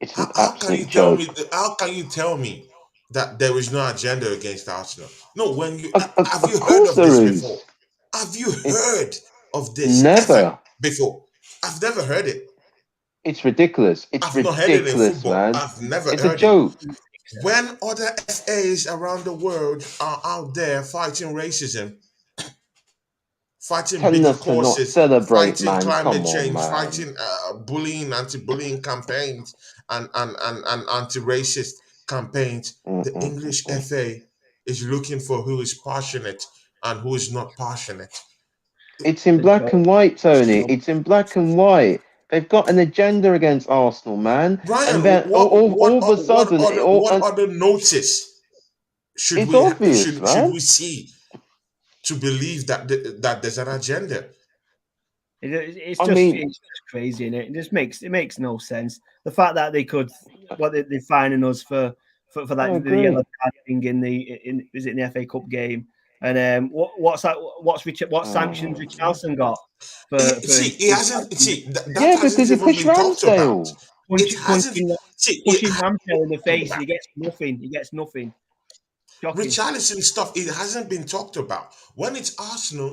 Speaker 3: It's an
Speaker 1: How can you
Speaker 3: absolute
Speaker 1: tell
Speaker 3: joke.
Speaker 1: me? How can you tell me that there is no agenda against Arsenal? No, when you
Speaker 3: Of
Speaker 1: have you heard
Speaker 3: course
Speaker 1: of
Speaker 3: there
Speaker 1: this
Speaker 3: is.
Speaker 1: before? Have you heard of this
Speaker 3: Never.
Speaker 1: ever before? I've never heard it.
Speaker 3: It's ridiculous. It's
Speaker 1: I've not heard it in
Speaker 3: ridiculous,
Speaker 1: football.
Speaker 3: man.
Speaker 1: I've never
Speaker 3: It's a
Speaker 1: heard
Speaker 3: joke.
Speaker 1: it. When other FAs around the world are out there fighting racism, fighting
Speaker 3: Telling
Speaker 1: bigger
Speaker 3: us to not
Speaker 1: causes,
Speaker 3: celebrate,
Speaker 1: fighting
Speaker 3: man.
Speaker 1: climate
Speaker 3: Come on,
Speaker 1: change,
Speaker 3: man.
Speaker 1: fighting bullying, anti-bullying campaigns, and anti-racist campaigns, the English FA is looking for who is passionate and who is not passionate.
Speaker 3: It's in black and white, Tony. It's in black and white. They've got an agenda against Arsenal, man.
Speaker 1: Ryan,
Speaker 3: And then all of a sudden,
Speaker 1: what other notice should
Speaker 3: it's
Speaker 1: we
Speaker 3: obvious,
Speaker 1: should
Speaker 3: man.
Speaker 1: we see to believe that that there's an agenda?
Speaker 2: It's just crazy, innit? It makes no sense. The fact that they could, they're fining us for that the yellow card thing in the FA Cup game, and what sanctions Richarlison got for
Speaker 1: he hasn't that
Speaker 3: because
Speaker 1: hasn't
Speaker 3: he
Speaker 1: even
Speaker 3: pushed
Speaker 1: been talked about.
Speaker 3: Ramsdale.
Speaker 2: Pushing Ramsdale in the face, and he gets nothing. He gets nothing. Shocking.
Speaker 1: Richarlison stuff, it hasn't been talked about. When it's Arsenal,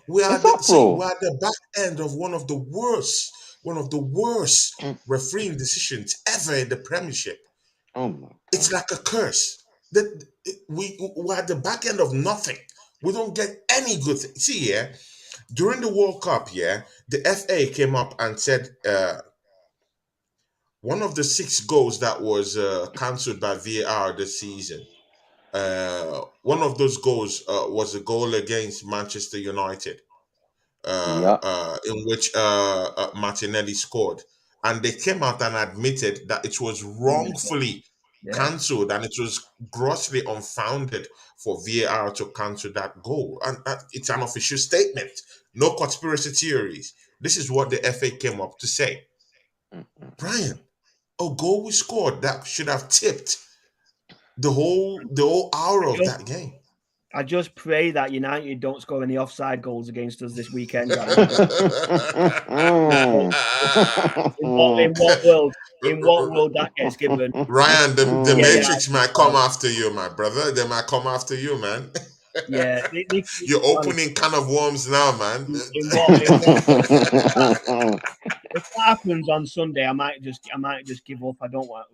Speaker 1: we are the back end of one of the worst refereeing decisions ever in the Premiership.
Speaker 3: Oh my God.
Speaker 1: It's like a curse. That we're at the back end of nothing. We don't get any good thing. During the World Cup, the FA came up and said one of the 6 goals that was cancelled by VAR this season. One of those goals was a goal against Manchester United, in which Martinelli scored, and they came out and admitted that it was wrongfully cancelled and it was grossly unfounded for VAR to cancel that goal, and it's an official statement. No conspiracy theories. This is what the FA came up to say. Brian, a goal we scored that should have tipped the whole hour of that game.
Speaker 2: I just pray that United don't score any offside goals against us this weekend. In what world that gets given?
Speaker 1: Ryan, the Matrix might come after you, my brother. They might come after you, man.
Speaker 2: Yeah,
Speaker 1: you're opening can of worms now, man.
Speaker 2: If that happens on Sunday, I might just give up. I don't want.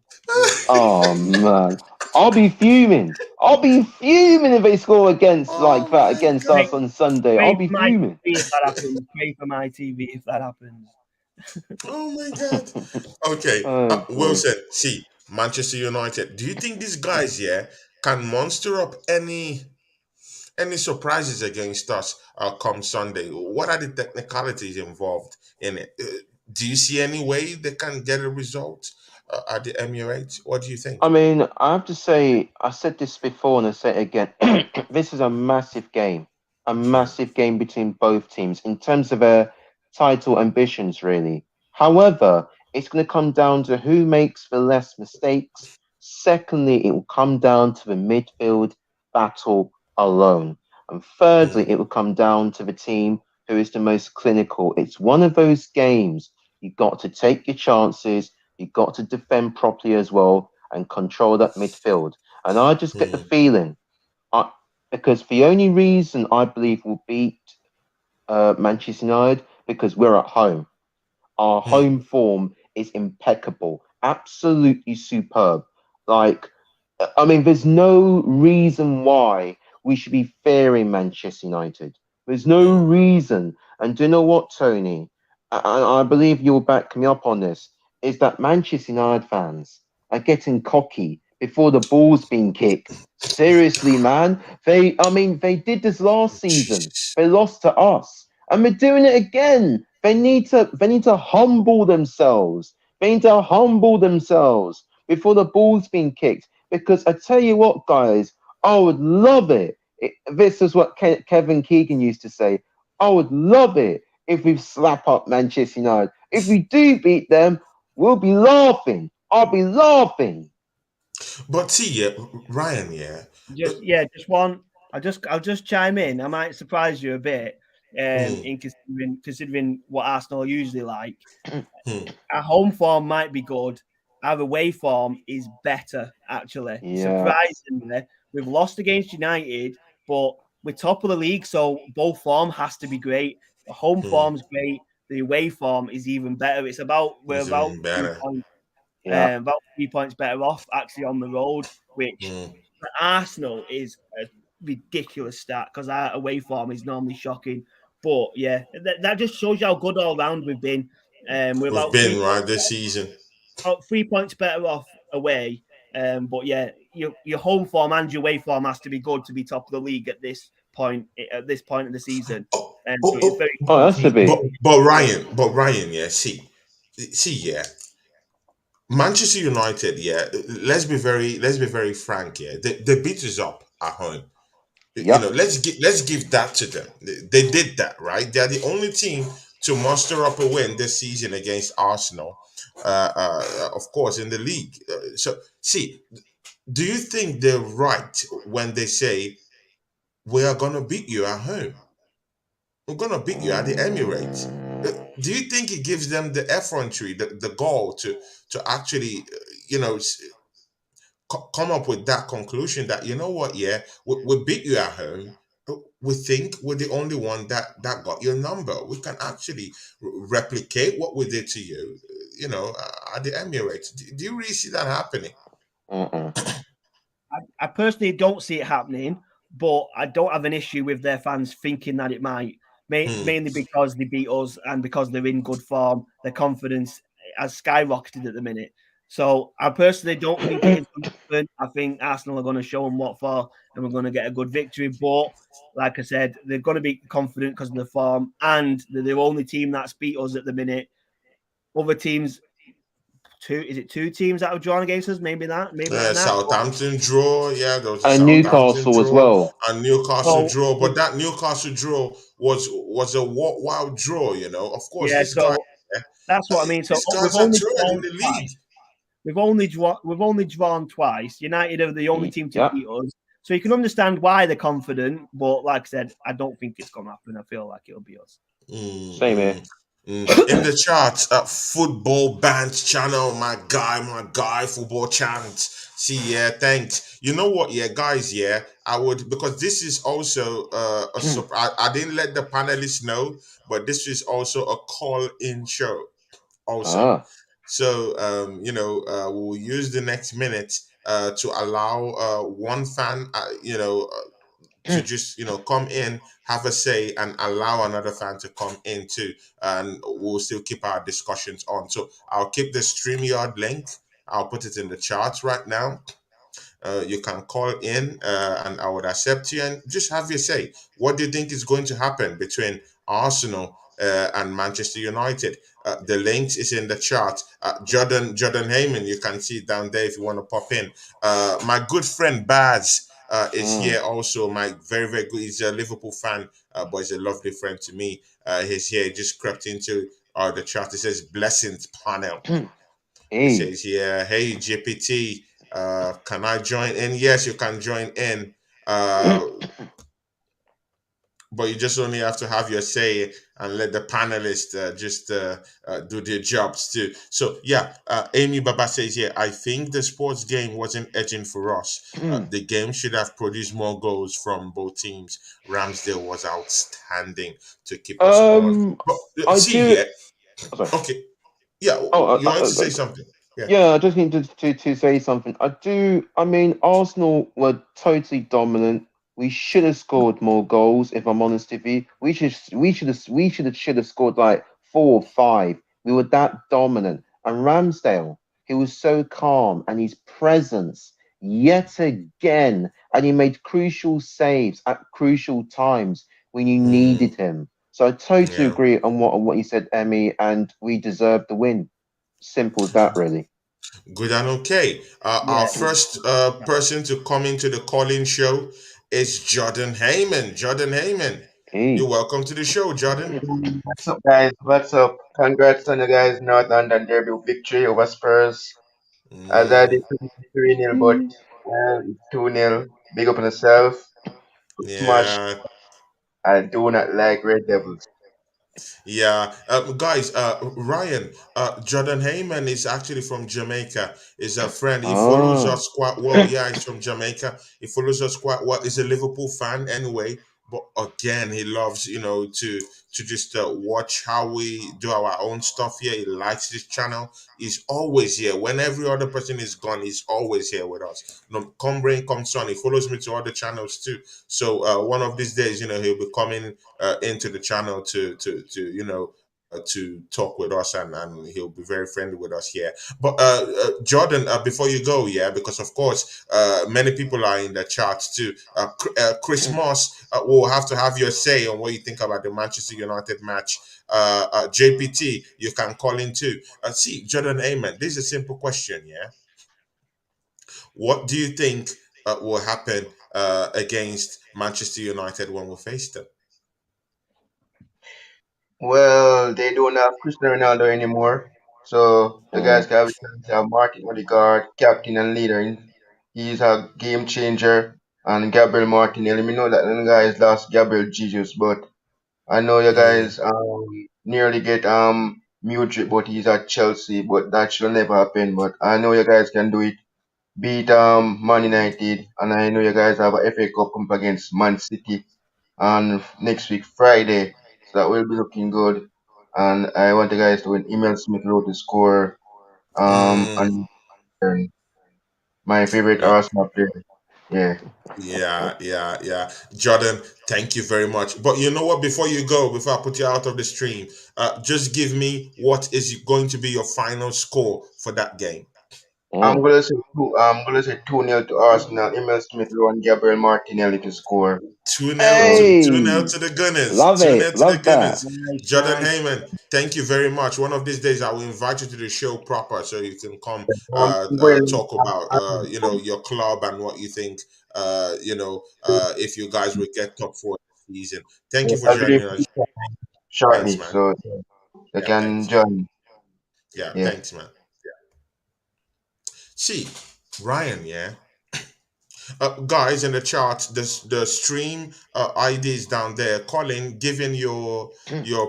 Speaker 3: Oh man, I'll be fuming. I'll be fuming if they score against like
Speaker 1: Oh
Speaker 3: that
Speaker 1: my
Speaker 3: against
Speaker 1: God.
Speaker 3: us on Sunday. I'll
Speaker 2: Pray
Speaker 3: be
Speaker 2: for my
Speaker 3: fuming.
Speaker 2: TV if that happens. Pray for my TV if that happens.
Speaker 1: Oh my God. Okay,
Speaker 3: Oh god.
Speaker 1: Wilson. See, Manchester United. Do you think these guys, yeah, can monster up any surprises against us come Sunday? What are the technicalities involved in it? Do you see any way they can get a result at the Emirates? What do you
Speaker 3: I
Speaker 1: think?
Speaker 3: mean, I have to say, I said this before and I say it again. This is a massive game between both teams in terms of title ambitions, really. However, it's going to come down to who makes the less mistakes. Secondly, it will come down to the midfield battle alone. And thirdly,
Speaker 1: Mm,
Speaker 3: it will come down to the team who is the most clinical. It's one of those games you've got to take your chances, you've got to defend properly as well and control that midfield. And I just get the
Speaker 1: mm,
Speaker 3: feeling, I, because the only reason I believe we'll beat Manchester United because we're at home. Our
Speaker 1: mm,
Speaker 3: home form is impeccable, absolutely superb. Like, I mean, there's no reason why we should be fearing Manchester United. There's no
Speaker 1: mm,
Speaker 3: reason. And do you know what, Tony? I believe you'll back me up on this. Is that Manchester United fans are getting cocky before the ball's been kicked? Seriously, man. I mean, they did this last season.
Speaker 1: Jesus.
Speaker 3: They lost to us, and we're doing it again. They need to humble themselves. They need to humble themselves before the ball's been kicked. Because I tell you what, guys, I would love it. This is what Kevin Keegan used to say. I would love it if we slap up Manchester United. If we do beat them, we'll be laughing. I'll be laughing.
Speaker 1: But see, yeah, Ryan, yeah. uh,
Speaker 2: Just one. I'll just chime in. I might surprise you a bit.
Speaker 1: mm,
Speaker 2: In considering what Arsenal are usually like.
Speaker 1: mm,
Speaker 2: Our home form might be good. Our away form is better, actually.
Speaker 3: Yeah,
Speaker 2: Surprisingly, we've lost against United, but we're top of the league, so both form has to be great. The home
Speaker 1: mm.
Speaker 2: form's great. The away form is even better. We're
Speaker 1: It's
Speaker 2: about
Speaker 1: even better.
Speaker 3: yeah.
Speaker 2: about 3 points better off actually on the road, which
Speaker 1: Mm.
Speaker 2: for Arsenal is a ridiculous stat because our away form is normally shocking. But yeah, that just shows you how good all round we've been. We're
Speaker 1: We've
Speaker 2: about three
Speaker 1: been right
Speaker 2: points
Speaker 1: this season.
Speaker 2: about 3 points better off away. But yeah, your home form and your away form has to be good to be top of the league at this point. At this point of the season,
Speaker 1: Oh,
Speaker 2: so
Speaker 1: oh,
Speaker 2: it's very
Speaker 3: Oh,
Speaker 2: good to
Speaker 3: that's a
Speaker 2: see.
Speaker 3: bit.
Speaker 1: but Ryan, yeah. Yeah. Manchester United, yeah. Let's be very frank, yeah. They beat us up at home.
Speaker 3: Yep.
Speaker 1: Let's give that to them. They did that, right? They're the only team to muster up a win this season against Arsenal. Of course, in the league. So, see, do you think they're right when they say we are gonna beat you at home? We're gonna beat you at the Emirates. Do you think it gives them the effrontery, the goal to actually, you know, come up with that conclusion that you know what, yeah, we beat you at home. But we think we're the only one that got your number. We can actually replicate what we did to you, at the Emirates. Do you really see that happening?
Speaker 3: Mm-mm.
Speaker 2: I personally don't see it happening, but I don't have an issue with their fans thinking that it might.
Speaker 1: Hmm.
Speaker 2: Mainly because they beat us and because they're in good form, their confidence has skyrocketed at the minute. So I personally don't think it is going to happen. I think Arsenal are going to show them what for, and we're going to get a good victory. But like I said, they're going to be confident because of the form, and they're the only team that's beat us at the minute. Other teams, two teams that have drawn against us? Maybe that.
Speaker 1: Southampton draw, yeah, there was a
Speaker 3: And
Speaker 1: Southampton
Speaker 3: Newcastle as
Speaker 1: draw,
Speaker 3: well.
Speaker 1: a Newcastle
Speaker 2: So
Speaker 1: draw, but that Newcastle draw was a wild draw. Of course,
Speaker 2: yeah,
Speaker 1: this guy,
Speaker 2: so that's what I mean. So
Speaker 1: these
Speaker 2: we've
Speaker 1: guys are
Speaker 2: only
Speaker 1: third in
Speaker 2: drawn
Speaker 1: the league.
Speaker 2: twice. We've only drawn twice. United are the only team to
Speaker 3: Yep.
Speaker 2: beat us. So you can understand why they're confident, but like I said, I don't think it's gonna happen. I feel like it'll be us.
Speaker 1: Mm,
Speaker 3: Same here.
Speaker 1: mm, In the charts, football bands channel, my guy, football chants. See, yeah, thanks. You know what, yeah, guys, yeah, I would because this is also a surprise. I didn't let the panelists know, but this is also a call-in show. Also,
Speaker 3: Ah.
Speaker 1: So we'll use the next minute to allow one fan, to just come in, have a say, and allow another fan to come in too, and we'll still keep our discussions on. So I'll keep the StreamYard link. I'll put it in the charts right now. You can call in, and I would accept you and just have your say. What do you think is going to happen between Arsenal and Manchester United? The links is in the chart. Jordan Heyman, you can see it down there if you want to pop in. My good friend Baz is
Speaker 3: Mm.
Speaker 1: here also. My very, very good, he's a Liverpool fan, but he's a lovely friend to me. He's here, he just crept into the chart. It says blessings panel. It
Speaker 3: Hey.
Speaker 1: says here, hey GPT, can I join in? Yes, you can join in. Uh, but you just only have to have your say and let the panelists just do their jobs too. So yeah, Amy Baba says here, I think the sports game wasn't edging for us. The game should have produced more goals from both teams. Ramsdale was outstanding to keep us on.
Speaker 3: um,
Speaker 1: But
Speaker 3: I
Speaker 1: see
Speaker 3: do.
Speaker 1: here,
Speaker 3: Oh, sorry.
Speaker 1: okay, yeah,
Speaker 3: Oh,
Speaker 1: you wanted to say something? Yeah.
Speaker 3: yeah, I just need to say something. I do. I mean, Arsenal were totally dominant. We should have scored more goals. If I'm honest with you, we should have scored like 4 or 5. We were that dominant. And Ramsdale, he was so calm, and his presence yet again, and he made crucial saves at crucial times when you
Speaker 1: Mm,
Speaker 3: needed him. So I totally
Speaker 1: yeah.
Speaker 3: agree on what you said, Emmy, and we deserve the win. Simple as that, really.
Speaker 1: Good and okay. Our
Speaker 2: Yeah,
Speaker 1: first person to come into the calling show is Jordan Heyman. Jordan Heyman, you're
Speaker 3: Hey.
Speaker 1: welcome to the show, Jordan.
Speaker 4: What's up, guys? What's up? Congrats on you guys, North London Derby victory over Spurs. As I
Speaker 1: Mm,
Speaker 4: did 3-0, but it's 2-0. Big up on yourself. Smash.
Speaker 1: yeah,
Speaker 4: I do not like Red Devils.
Speaker 1: yeah. Guys, Ryan, Jordan Heyman is actually from Jamaica. Is a friend. He follows
Speaker 3: Ah.
Speaker 1: us quite well. Yeah, he's from Jamaica. He follows us quite well. He's a Liverpool fan anyway. But again, he loves, to just watch how we do our own stuff here. He likes this channel. He's always here. When every other person is gone, he's always here with us. No, come rain, come sun. He follows me to other channels too. So one of these days, he'll be coming into the channel to talk with us, and he'll be very friendly with us here. But Jordan, before you go, yeah, because of course many people are in the chat too. Chris Moss will have to have your say on what you think about the Manchester United match. JPT, you can call in too. See, Jordan, amen. This is a simple question, yeah. What do you think will happen against Manchester United when we face them?
Speaker 4: Well, they don't have Cristiano Ronaldo anymore. So the guys
Speaker 3: Mm.
Speaker 4: can have a chance to have Martin Odegaard, captain and leader. He's a game changer. And Gabriel Martinelli. We know that the guys lost Gabriel Jesus, but I know you
Speaker 1: Mm,
Speaker 4: guys nearly get Mudryk, but he's at Chelsea, but that should never happen. But I know you guys can do it. Beat Man United, and I know you guys have a FA Cup come up against Man City on next week Friday, so that will be looking good. And I want you guys to win. Emil Smith Rowe to score.
Speaker 1: mm,
Speaker 4: And my favorite
Speaker 1: yeah.
Speaker 4: Arsenal player. Yeah.
Speaker 1: Yeah, yeah, yeah. Jordan, thank you very much. But you know what? Before you go, before I put you out of the stream, just give me what is going to be your final score for that game.
Speaker 3: Mm.
Speaker 4: I'm gonna say 2-0 to Arsenal. Emil Smith Rowe and Gabriel Martinelli to score.
Speaker 1: 2-0 to
Speaker 4: Um,
Speaker 1: 2-0
Speaker 3: Hey.
Speaker 1: to the Gunners.
Speaker 3: Love
Speaker 1: 2-0
Speaker 3: it.
Speaker 1: to the
Speaker 3: Love that.
Speaker 1: Gunners.
Speaker 2: nice,
Speaker 1: Jordan
Speaker 2: nice.
Speaker 1: Heyman, thank you very much. One of these days I will invite you to the show proper so you can come
Speaker 4: well,
Speaker 1: talk about your club and what you think if you guys will get top four this season. Thank you for
Speaker 4: I'll be
Speaker 1: joining
Speaker 4: there
Speaker 1: us. Thanks,
Speaker 4: shortly,
Speaker 1: man.
Speaker 4: so you
Speaker 1: Yeah,
Speaker 4: can
Speaker 1: thanks.
Speaker 4: join.
Speaker 1: Yeah,
Speaker 4: Yeah.
Speaker 1: thanks, man. See, Ryan, yeah. Guys in the chat, the stream ID is down there. Colin, given your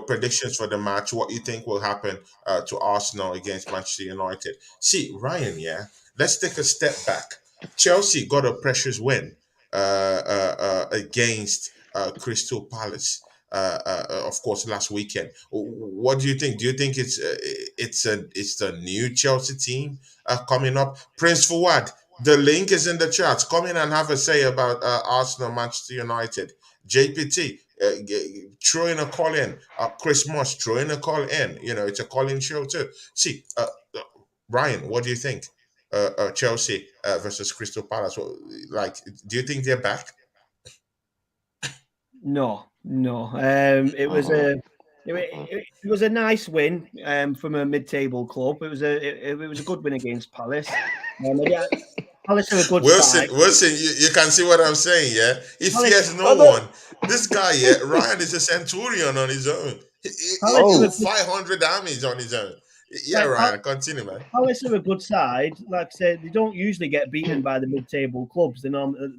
Speaker 1: predictions for the match, what you think will happen to Arsenal against Manchester United. See, Ryan, yeah, let's take a step back. Chelsea got a precious win against Crystal Palace. of course, last weekend. What do you think? Do you think it's the new Chelsea team coming up? Prince Fuad, the link is in the chat. Come in and have a say about Arsenal, Manchester United. JPT, throw in a call in. Chris Moss, throw in a call in. It's a call-in show too. See, Ryan, what do you think? Chelsea versus Crystal Palace. Do you think they're back?
Speaker 2: No. It was a nice win from a mid-table club. It was a good win against Palace. Palace are a good side.
Speaker 1: Wilson, you can see what I'm saying, yeah? If he has no one, this guy, yeah, Ryan is a centurion on his own. He 500 armies on his own. Yeah, Ryan, continue, man.
Speaker 2: Palace are a good side. Like I said, they don't usually get beaten by the mid-table clubs. They do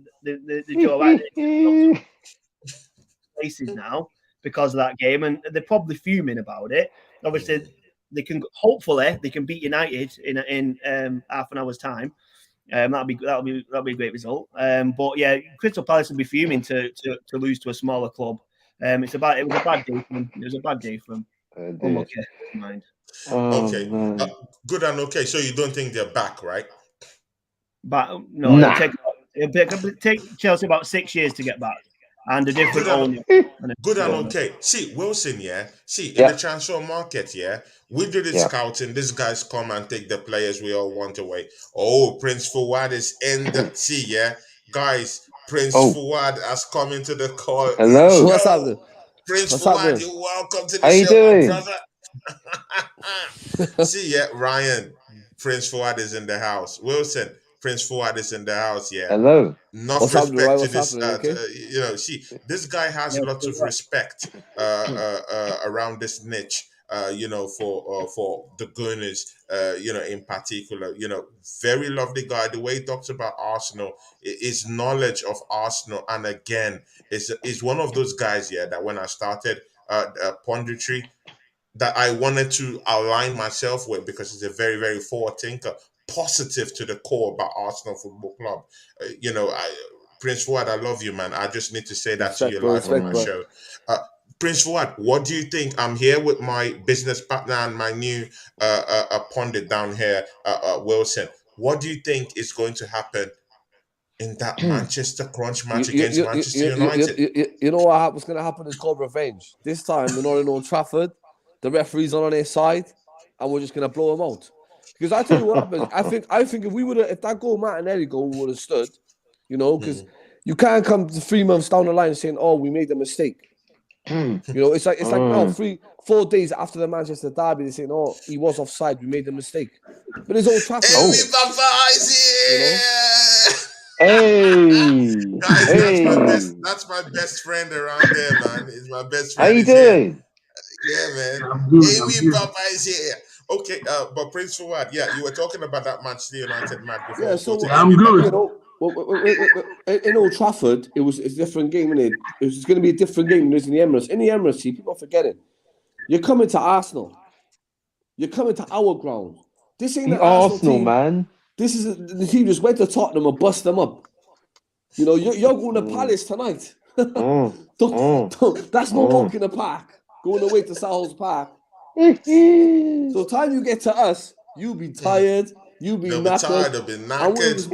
Speaker 2: places now because of that game, and they're probably fuming about it. Obviously, they can beat United in half an hour's time. That'll be a great result. But yeah, Crystal Palace will be fuming to lose to a smaller club. It was a bad day for them. It was a bad day for them. Okay, mind.
Speaker 1: Okay, good and okay. So you don't think they're back, right?
Speaker 2: But no, it'll take Chelsea about 6 years to get back, and a different owner.
Speaker 1: Good and okay. See, Wilson, yeah. See, in the transfer market, yeah, we do the scouting. These guys come and take the players we all want away. Oh, Prince Fuad is in the sea, yeah, guys. Prince Fuad has come into the call.
Speaker 3: Hello,
Speaker 5: what's happening?
Speaker 1: Prince Fuad, you're welcome to the
Speaker 3: show. How you doing,
Speaker 1: brother? See, yeah, Ryan, Prince Fuad is in the house. Wilson, Prince Fuad is in the house. Yeah.
Speaker 3: Hello.
Speaker 1: Enough respect to this. See, this guy has lots of respect around this niche. For the gooners, in particular, very lovely guy. The way he talks about Arsenal, his knowledge of Arsenal, and again, is one of those guys, that when I started punditry, that I wanted to align myself with because he's a very, very forward thinker, positive to the core about Arsenal Football Club. Prince Fuad, I love you, man. I just need to say that to you live on my show. Prince Fuad, what do you think? I'm here with my business partner and my new pundit down here, Wilson. What do you think is going to happen in that Manchester crunch match against Manchester United?
Speaker 5: You know what's going to happen is called revenge. This time, we're not in Old Trafford. The referee's on their side, and we're just going to blow them out. Because I tell you what happens. I think if that goal Martinelli goal would have stood, because you can't come to 3 months down the line saying, "Oh, we made a mistake." It's like now 4 days after the Manchester derby, they're saying, "Oh, he was offside. We made a mistake." But it's Old Trafford.
Speaker 3: Hey,
Speaker 1: guys, that's my best friend around there, man. He's my best friend.
Speaker 3: How you doing?
Speaker 1: Yeah, man. Amy Papa is here. Okay, but Prince Fuad, you were talking about that Manchester United match before.
Speaker 5: Yeah, so
Speaker 6: I'm good.
Speaker 5: In Old Trafford, it's a different game, isn't it? It's going to be a different game than it is in the Emirates. In the Emirates, people are forgetting. You're coming to Arsenal. You're coming to our ground. This ain't the Arsenal team,
Speaker 3: man.
Speaker 5: This is the team just went to Tottenham and bust them up. You're going to Palace tonight. That's no walk in the park. Going away to Selhurst Park. So time you get to us, you'll be tired. You'll be knackered.
Speaker 1: They'll be knackered.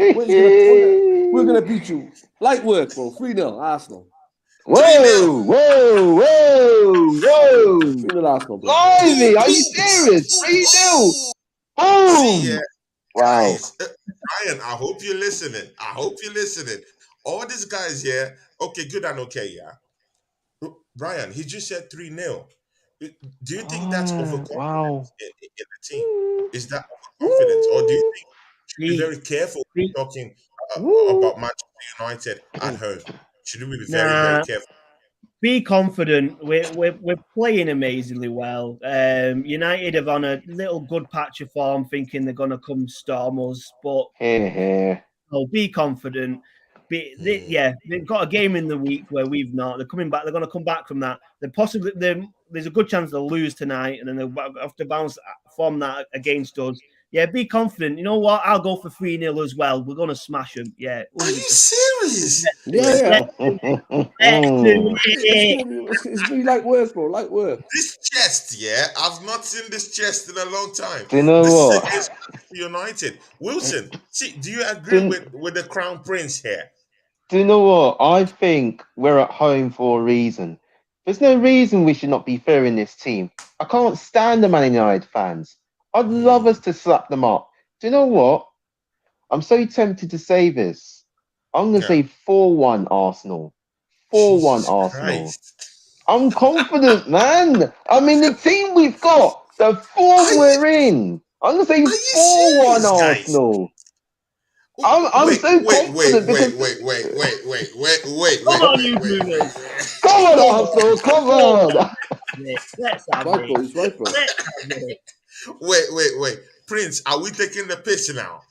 Speaker 5: We're gonna beat you. Light work, bro. 3-0, Arsenal.
Speaker 3: Whoa!
Speaker 5: 3-0 Arsenal, bro.
Speaker 3: Blimey, are you serious? 3-0. Boom! Wow.
Speaker 1: Guys, Ryan, I hope you're listening. All these guys here, okay, good and okay, Ryan, he just said 3-0. Do you think that's overconfidence in the team? Is that overconfidence? Or do you think we should be very careful when talking about Manchester United at home? Should we be very, very careful?
Speaker 2: Be confident. We're playing amazingly well. United have on a little good patch of form, thinking they're going to come storm us. But be confident. They've got a game in the week where we've not. They're coming back. They're going to come back from that. There's a good chance they'll lose tonight, and then they'll have to bounce from that against us. Yeah, be confident. You know what? I'll go for 3-0 as well. We're going to smash them. Yeah.
Speaker 1: Are you
Speaker 2: 100%.
Speaker 1: serious?
Speaker 5: Yeah.
Speaker 2: Let's do it.
Speaker 5: It's be like work, bro. Like work.
Speaker 1: This chest, yeah, I've not seen this chest in a long time.
Speaker 3: Do you know
Speaker 1: The
Speaker 3: what?
Speaker 1: second United. Wilson, see, do you agree
Speaker 3: Do-
Speaker 1: with the Crown Prince here?
Speaker 3: Do you know what? I think we're at home for a reason. There's no reason we should not be fearing this team. I can't stand the Man United fans. I'd love us to slap them up. Do you know what? I'm so tempted to say this. I'm going to say 4-1 Arsenal. 4-1
Speaker 1: Jesus
Speaker 3: Arsenal.
Speaker 1: Christ.
Speaker 3: I'm confident, man. I mean, the team we've got, the form we're in. I'm going to say 4-1
Speaker 1: serious, guys?
Speaker 3: Arsenal. I'm so confident because...
Speaker 1: Wait.
Speaker 2: Come on, you Gooners.
Speaker 3: Come on, Arsenal, come on.
Speaker 2: Let's have
Speaker 5: Right, bro.
Speaker 2: it.
Speaker 5: He's right, bro.
Speaker 2: Let's have it.
Speaker 1: Wait. Prince, are we taking the piss now?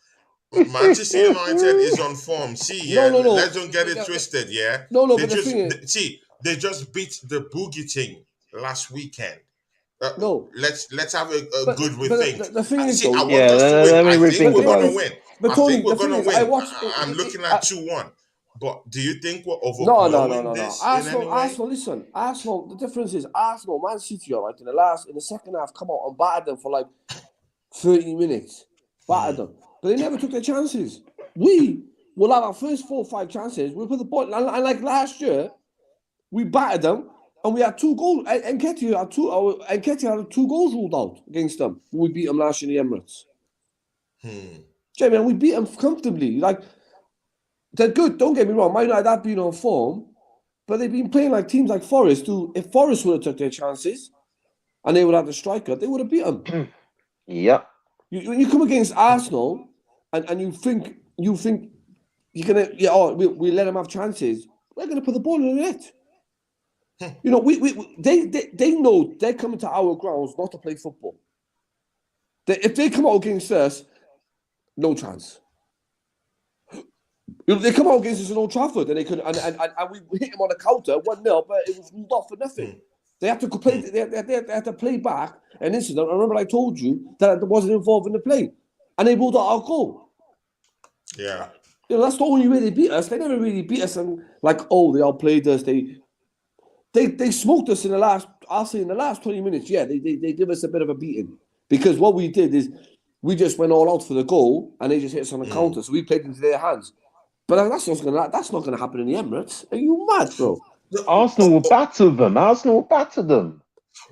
Speaker 1: Manchester United is on form. See, yeah,
Speaker 5: No.
Speaker 1: let's don't get it twisted, yeah.
Speaker 5: No,
Speaker 1: they
Speaker 5: but the thing is,
Speaker 1: they just beat the boogie thing last weekend.
Speaker 5: No.
Speaker 1: Let's have a
Speaker 5: But-
Speaker 1: good
Speaker 5: but
Speaker 1: rethink.
Speaker 5: the thing is,
Speaker 1: See, I
Speaker 5: though,
Speaker 1: want
Speaker 3: Yeah,
Speaker 1: us to
Speaker 3: let
Speaker 1: win.
Speaker 3: me
Speaker 1: I think
Speaker 3: rethink
Speaker 1: we're
Speaker 3: about
Speaker 1: gonna
Speaker 3: it.
Speaker 1: win.
Speaker 5: But
Speaker 1: I
Speaker 5: Tony,
Speaker 1: think we're
Speaker 5: the thing
Speaker 1: gonna
Speaker 5: is,
Speaker 1: win.
Speaker 5: I watched.
Speaker 1: I'm looking at 2-1. But do you think we're
Speaker 5: No.
Speaker 1: overblowing this in any way?
Speaker 5: Arsenal, listen. Arsenal, the difference is Arsenal, Man City, all right, in the second half, come out and battered them for like 30 minutes. Battered them. But they never took their chances. We will have our first 4 or 5 chances. We put the ball, and like last year, we battered them, and we had 2 goals. Nketiah had 2 goals ruled out against them. We beat them last year in the Emirates. Jamie, and we beat them comfortably. Like, they're good, don't get me wrong. Man United have been on form, but they've been playing like teams like Forest, who, if Forest would have took their chances and they would have the striker, they would have beat them.
Speaker 3: Yep.
Speaker 5: When you come against Arsenal and you think you're gonna we let them have chances, we're gonna put the ball in the net. You know, they know they're coming to our grounds not to play football. If they come out against us, no chance. You know, they come out against us in Old Trafford and they could and we hit them on a counter 1-0, but it was ruled off for nothing. They have to play. They have to play back an incident. I remember I told you that it wasn't involved in the play, and they ruled out our goal.
Speaker 1: Yeah.
Speaker 5: You know, that's the only way they beat us. They never really beat us, and like, oh, they outplayed us. They smoked us in the last. I'll say in the last 20 minutes. Yeah, they give us a bit of a beating because what we did is we just went all out for the goal, and they just hit us on the counter. So we played into their hands. But that's not gonna happen in the Emirates. Are you mad, bro?
Speaker 3: Arsenal will batter them.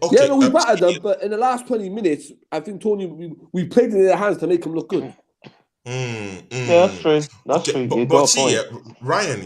Speaker 1: Okay,
Speaker 5: Yeah, no, we battered them, but in the last 20 minutes, I think, Tony, we played in their hands to make them look good.
Speaker 3: Yeah, that's true. That's true. You got
Speaker 1: But
Speaker 3: a
Speaker 1: see,
Speaker 3: point.
Speaker 1: Ryan,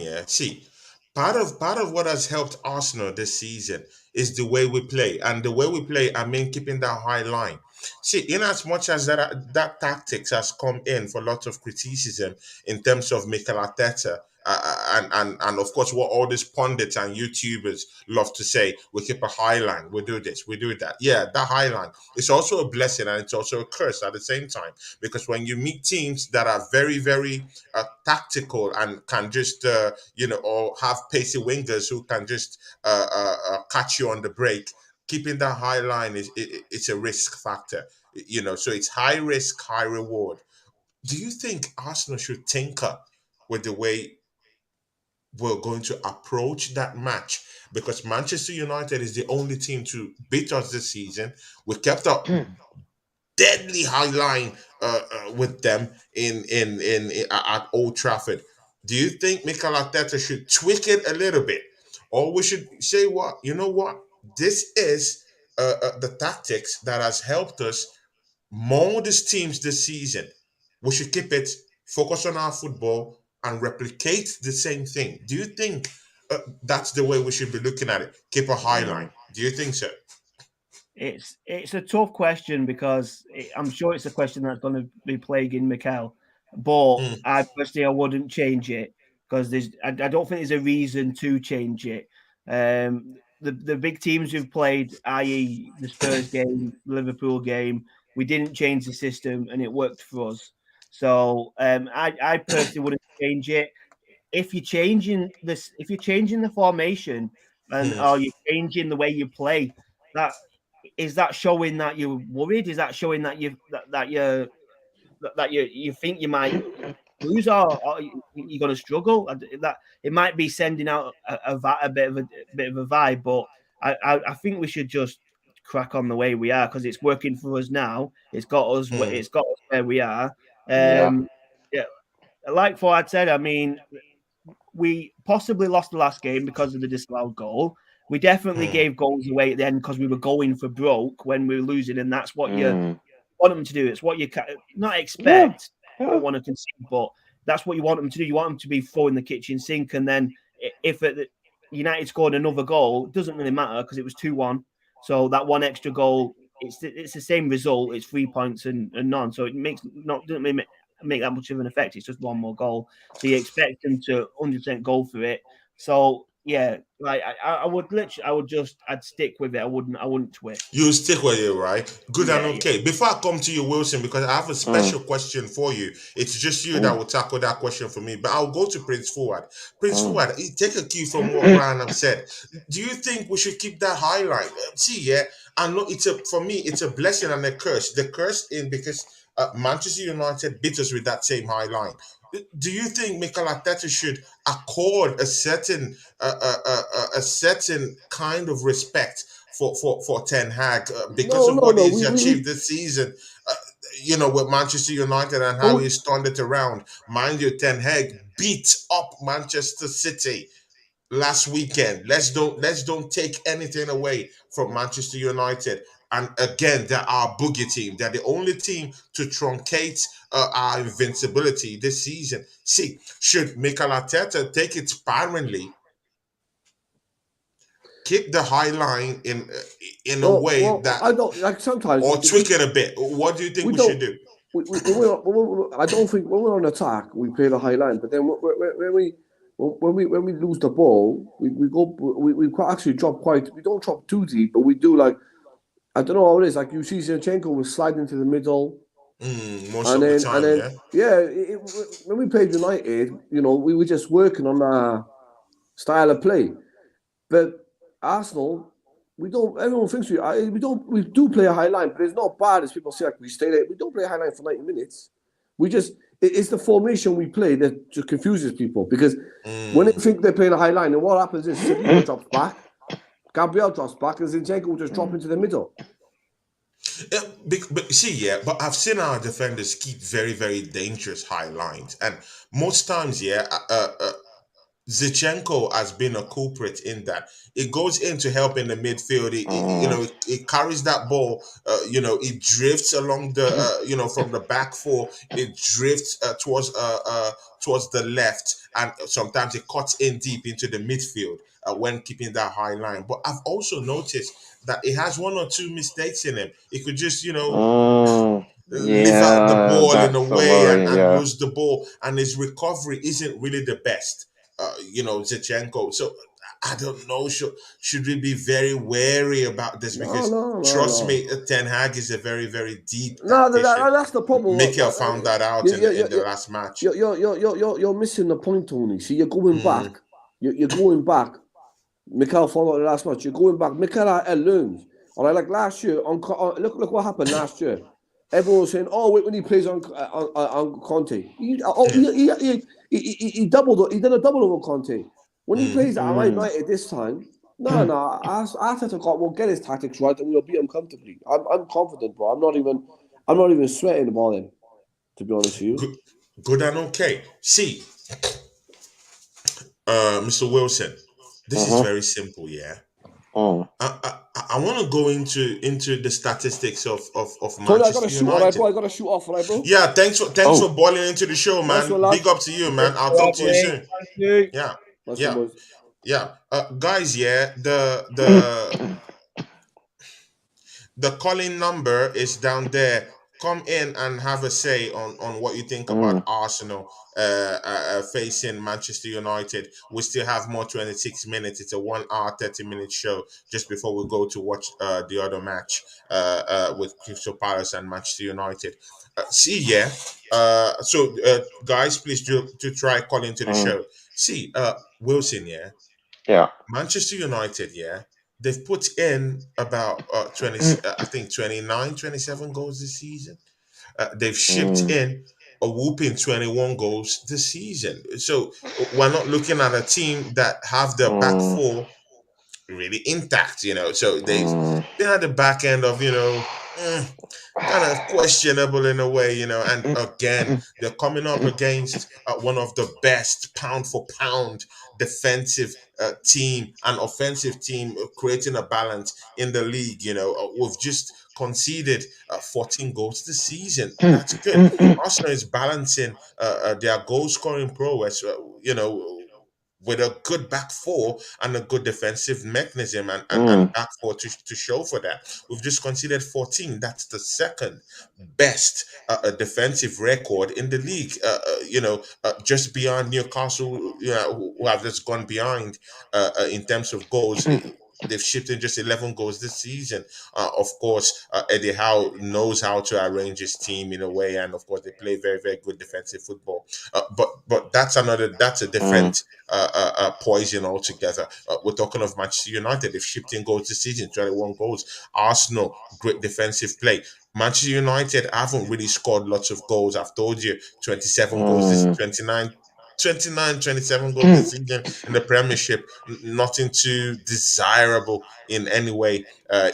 Speaker 1: part of what has helped Arsenal this season is the way we play, and the way we play, I mean, keeping that high line. See, in as much as that tactics has come in for lots of criticism in terms of Mikel Arteta, and of course what all these pundits and YouTubers love to say, we keep a high line, we do this, we do that. Yeah, that high line is also a blessing and it's also a curse at the same time, because when you meet teams that are very, very tactical and can just or have pacey wingers who can just catch you on the break, keeping that high line it's a risk factor, so it's high risk, high reward. Do you think Arsenal should tinker with the way we're going to approach that match? Because Manchester United is the only team to beat us this season. We kept up deadly high line with them at Old Trafford. Do you think Mikel Arteta should tweak it a little bit, or we should say, what you know what this is the tactics that has helped us mold these teams this season? We should keep it, focus on our football, and replicate the same thing. Do you think that's the way we should be looking at it? Keep a high line. Do you think so?
Speaker 2: It's a tough question because I'm sure it's a question that's going to be plaguing Mikel. But I wouldn't change it because I don't think there's a reason to change it. The big teams we've played, i.e. the Spurs game, Liverpool game, we didn't change the system and it worked for us. So I personally wouldn't change it. If you're changing the formation and or you're changing the way you play, that showing that you're worried? Is that showing that you're that you think you might lose or you're going to struggle. That it might be sending out a bit of a vibe, but I think we should just crack on the way we are because it's working for us now. It's got us where we are. Yeah, like Fuad said, I mean, we possibly lost the last game because of the disallowed goal. We definitely gave goals away at the end because we were going for broke when we were losing, and that's what you want them to do. It's what you not expect. Don't want to concede, but that's what you want them to do. You want them to be throwing the kitchen sink, and then if United scored another goal, it doesn't really matter because it was 2-1. So that one extra goal, it's the same result. It's 3 points and none. So it doesn't really make that much of an effect. It's just one more goal. So you expect them to 100% go for it. So yeah, like I'd stick with it. I wouldn't twist.
Speaker 1: You stick with it, right? Good and okay.
Speaker 2: Yeah.
Speaker 1: Before I come to you, Wilson, because I have a special question for you. It's just you that will tackle that question for me. But I'll go to Prince Fuad. Prince Fuad, take a cue from what Brian have said. Do you think we should keep that highlight? See, yeah, I know for me, it's a blessing and a curse. The curse in because Manchester United beat us with that same high line. Do you think Mikel Arteta should accord a certain kind of respect for Ten Hag because of what he's achieved this season? With Manchester United and how he's turned it around. Mind you, Ten Hag beat up Manchester City last weekend. Let's don't take anything away from Manchester United. And again, they're our boogie team. They're the only team to truncate our invincibility this season. See, should Mikel Arteta take it sparingly, keep the high line in a way that
Speaker 5: I don't like sometimes
Speaker 1: or tweak it a bit? What do you think we should do?
Speaker 5: I don't think when we're on attack we play the high line, but then when we lose the ball, we actually drop quite. We don't drop too deep, but we do like. I don't know how it is. Like you see, Zinchenko was sliding into the middle.
Speaker 1: Most of the time,
Speaker 5: when we played United, we were just working on our style of play. But Arsenal, we don't. Everyone thinks we don't. We do play a high line, but it's not bad as people say. Like we stay there. We don't play a high line for 90 minutes. We just. It's the formation we play that just confuses people because when they think they're playing a high line, and what happens is Silva drops back. Gabriel drops back and Zinchenko will just drop into the middle.
Speaker 1: But I've seen our defenders keep very, very dangerous high lines. And most times, Zinchenko has been a culprit in that. It goes in to help in the midfield. It carries that ball. It drifts along the, from the back four. It drifts towards the left, and sometimes it cuts in deep into the midfield when keeping that high line. But I've also noticed that it has one or two mistakes in him. It could just, leave out the ball in a way and lose the ball, and his recovery isn't really the best. Zinchenko. So I don't know. Should we be very wary about this? Because trust me, Ten Hag is a very, very deep.
Speaker 5: That's the problem.
Speaker 1: Mikel found that out in the last match.
Speaker 5: You're missing the point, Tony. See, you're going back. You're going back. Mikel found out the last match. You're going back. Mikel learns. All right, like last year. Look what happened last year. Everyone was saying, "Oh, wait, when he plays on Conte, he doubled. He did a double over Conte. When he plays at United this time, Arteta will get his tactics right and we'll beat him comfortably. I'm confident, bro. I'm not even sweating about him, to be honest with you.
Speaker 1: Good and okay. See, Mr. Wilson, this is very simple, yeah. I want to go into the statistics of Manchester United.
Speaker 5: I got to shoot off, right, bro?
Speaker 1: Yeah, thanks for boiling into the show, man. Big up to you, man. I'll talk to you soon. Yeah. Guys, the calling number is down there. Come in and have a say on what you think about Arsenal facing Manchester United. We still have more 26 minutes. It's a 1 hour, 30-minute show just before we go to watch the other match with Crystal Palace and Manchester United. Guys, please do try calling to the show. See, Wilson, Manchester United, they've put in about 29, 27 goals this season. they've shipped in a whooping 21 goals this season. So we're not looking at a team that have their back four really intact, So they've been at the back end of, kind of questionable in a way, And again, they're coming up against one of the best pound for pound defensive team and offensive team, creating a balance in the league. We've just conceded 14 goals this season. That's good. Arsenal is balancing their goal scoring prowess, with a good back four and a good defensive mechanism and back four to show for that. We've just conceded 14. That's the second best defensive record in the league. Just beyond Newcastle, who have just gone behind in terms of goals. They've shipped in just 11 goals this season. Of course, Eddie Howe knows how to arrange his team in a way, and of course, they play very, very good defensive football. But that's a different poison altogether. We're talking of Manchester United. They've shipped in goals this season, 21 goals. Arsenal, great defensive play. Manchester United haven't really scored lots of goals. I've told you, 27 goals this 27 goals this season in the Premiership. Nothing too desirable in any way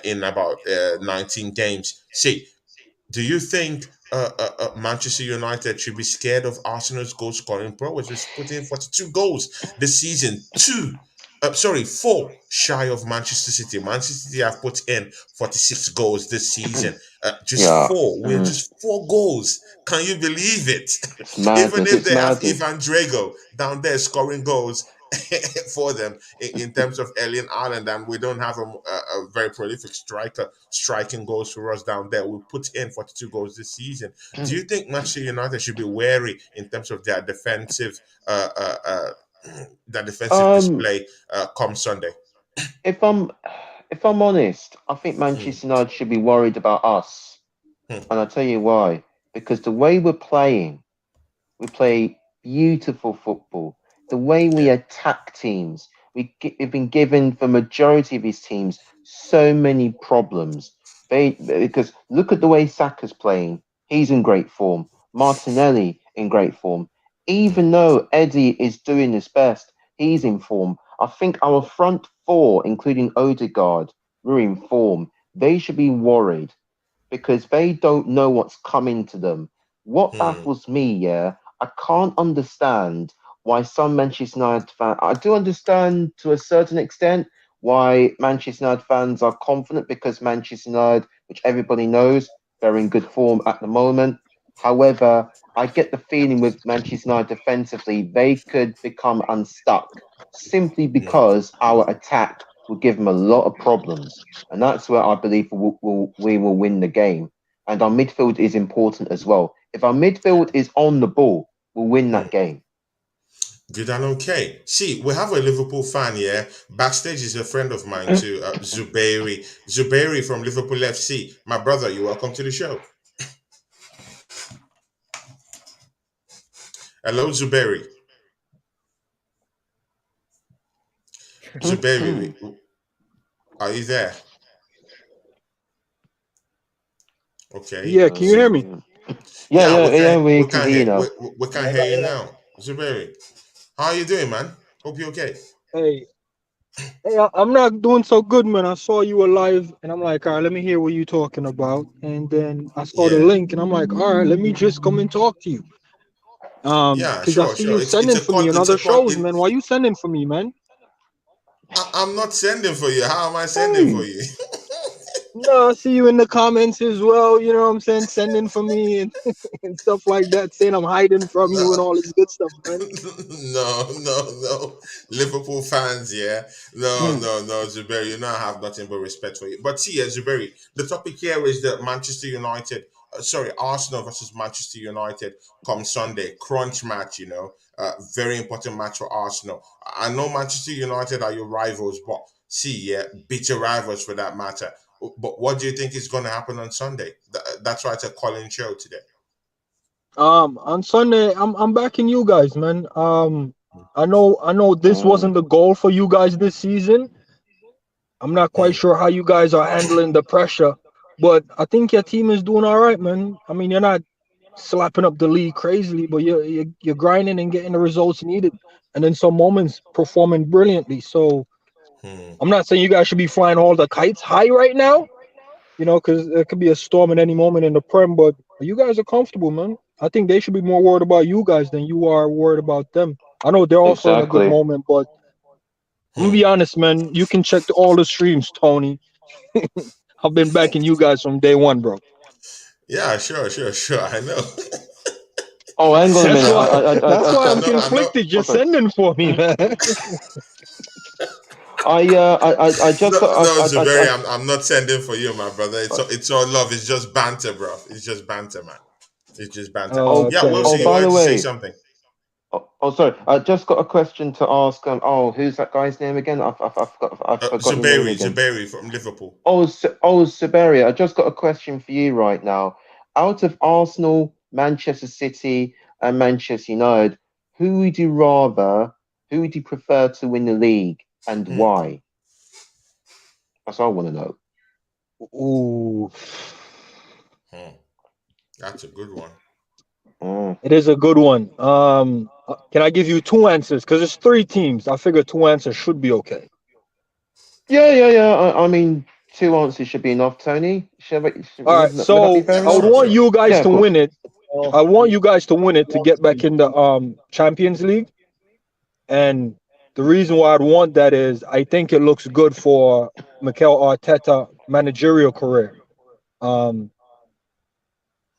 Speaker 1: in about 19 games. See, do you think Manchester United should be scared of Arsenal's goal scoring prowess? Which put in 42 goals this season. Four shy of Manchester City. Manchester City have put in 46 goals this season. Four. We're just 4 goals. Can you believe it? Even if they have Ivan Drago down there scoring goals for them in terms of Erling Haaland, and we don't have a very prolific striker striking goals for us down there. We put in 42 goals this season. Do you think Manchester United should be wary in terms of their defensive display come Sunday?
Speaker 3: If I'm honest, I think Manchester United should be worried about us, and I'll tell you why. Because the way we're playing, we play beautiful football. The way we attack teams, we've been given the majority of these teams so many problems. Because look at the way Saka's playing. He's in great form. Martinelli in great form. Even though Eddie is doing his best, he's in form. I think our front four, including Odegaard, we're in form. They should be worried because they don't know what's coming to them. What baffles me, I can't understand why some Manchester United fans, I do understand to a certain extent why Manchester United fans are confident because Manchester United, which everybody knows, they're in good form at the moment. However, I get the feeling with Manchester United defensively, they could become unstuck simply because our attack will give them a lot of problems. And that's where I believe we will win the game. And our midfield is important as well. If our midfield is on the ball, we'll win that game.
Speaker 1: Good and okay. See, we have a Liverpool fan here. Backstage is a friend of mine too, Zubairi. Zubairi from Liverpool FC. My brother, you're welcome to the show. Hello, Zubairi. Zubairi, are you there? Okay.
Speaker 6: Yeah, can you hear me?
Speaker 3: Yeah, we can hear you now.
Speaker 1: We can hear you now. Zubairi, how are you doing, man? Hope you're okay.
Speaker 6: Hey, I'm not doing so good, man. I saw you were live, and I'm like, all right, let me hear what you're talking about. And then I saw the link, and I'm like, all right, let me just come and talk to you. Because I see you sending for me on other shows, man. Why you sending for me, man?
Speaker 1: I'm not sending for you. How am I sending for you?
Speaker 6: No, I see you in the comments as well, you know what I'm saying, sending for me and stuff like that, saying I'm hiding from you and all this good stuff, man.
Speaker 1: No. Liverpool fans, yeah. No, Zubairi, you know I have nothing but respect for you. But see, Zubairi, the topic here is that Arsenal versus Manchester United come Sunday. Crunch match, very important match for Arsenal. I know Manchester United are your rivals, but bitter rivals for that matter. But what do you think is going to happen on Sunday? That's why it's a calling show today.
Speaker 6: On Sunday, I'm backing you guys, man. I know this wasn't the goal for you guys this season. I'm not quite sure how you guys are handling the pressure, but I think your team is doing all right, man. I mean, you're not slapping up the league crazily, but you're grinding and getting the results needed, and then some moments performing brilliantly. So I'm not saying you guys should be flying all the kites high right now, you know, because there could be a storm at any moment in the Prem. But you guys are comfortable, man. I think they should be more worried about you guys than you are worried about them. I know they're also in a good
Speaker 3: Exactly.
Speaker 6: moment, but I'm gonna be honest, man. You can check all the streams, Tony. I've been backing you guys from day one, bro.
Speaker 1: Yeah, sure. I know.
Speaker 3: Oh, hang on a minute.
Speaker 6: That's why I'm
Speaker 1: I know.
Speaker 6: conflicted. You're
Speaker 3: sorry.
Speaker 6: sending for me, man.
Speaker 3: I just got.
Speaker 1: Zuberi, I'm not sending for you, my brother. It's all love. It's just banter, bro. It's just banter, man. It's just banter.
Speaker 6: Oh,
Speaker 1: Yeah,
Speaker 6: okay.
Speaker 1: Wilson, you
Speaker 3: by
Speaker 1: wanted
Speaker 3: the
Speaker 1: to say
Speaker 3: way,
Speaker 1: something.
Speaker 3: sorry. I just got a question to ask. Who's that guy's name again? I've forgotten his name again.
Speaker 1: Zuberi from Liverpool.
Speaker 3: Siberia. I just got a question for you right now. Out of Arsenal, Manchester City, and Manchester United, who would you prefer to win the league, and why? That's all I want to know.
Speaker 6: Ooh.
Speaker 1: That's a good one.
Speaker 6: It is a good one. Can I give you two answers? Because it's three teams. I figure two answers should be okay.
Speaker 3: Yeah. I mean, two answers should be enough, Tony.
Speaker 6: All right, so I would want you guys to win it. I want you guys to win it to get back in the Champions League. And the reason why I'd want that is I think it looks good for Mikel Arteta managerial career.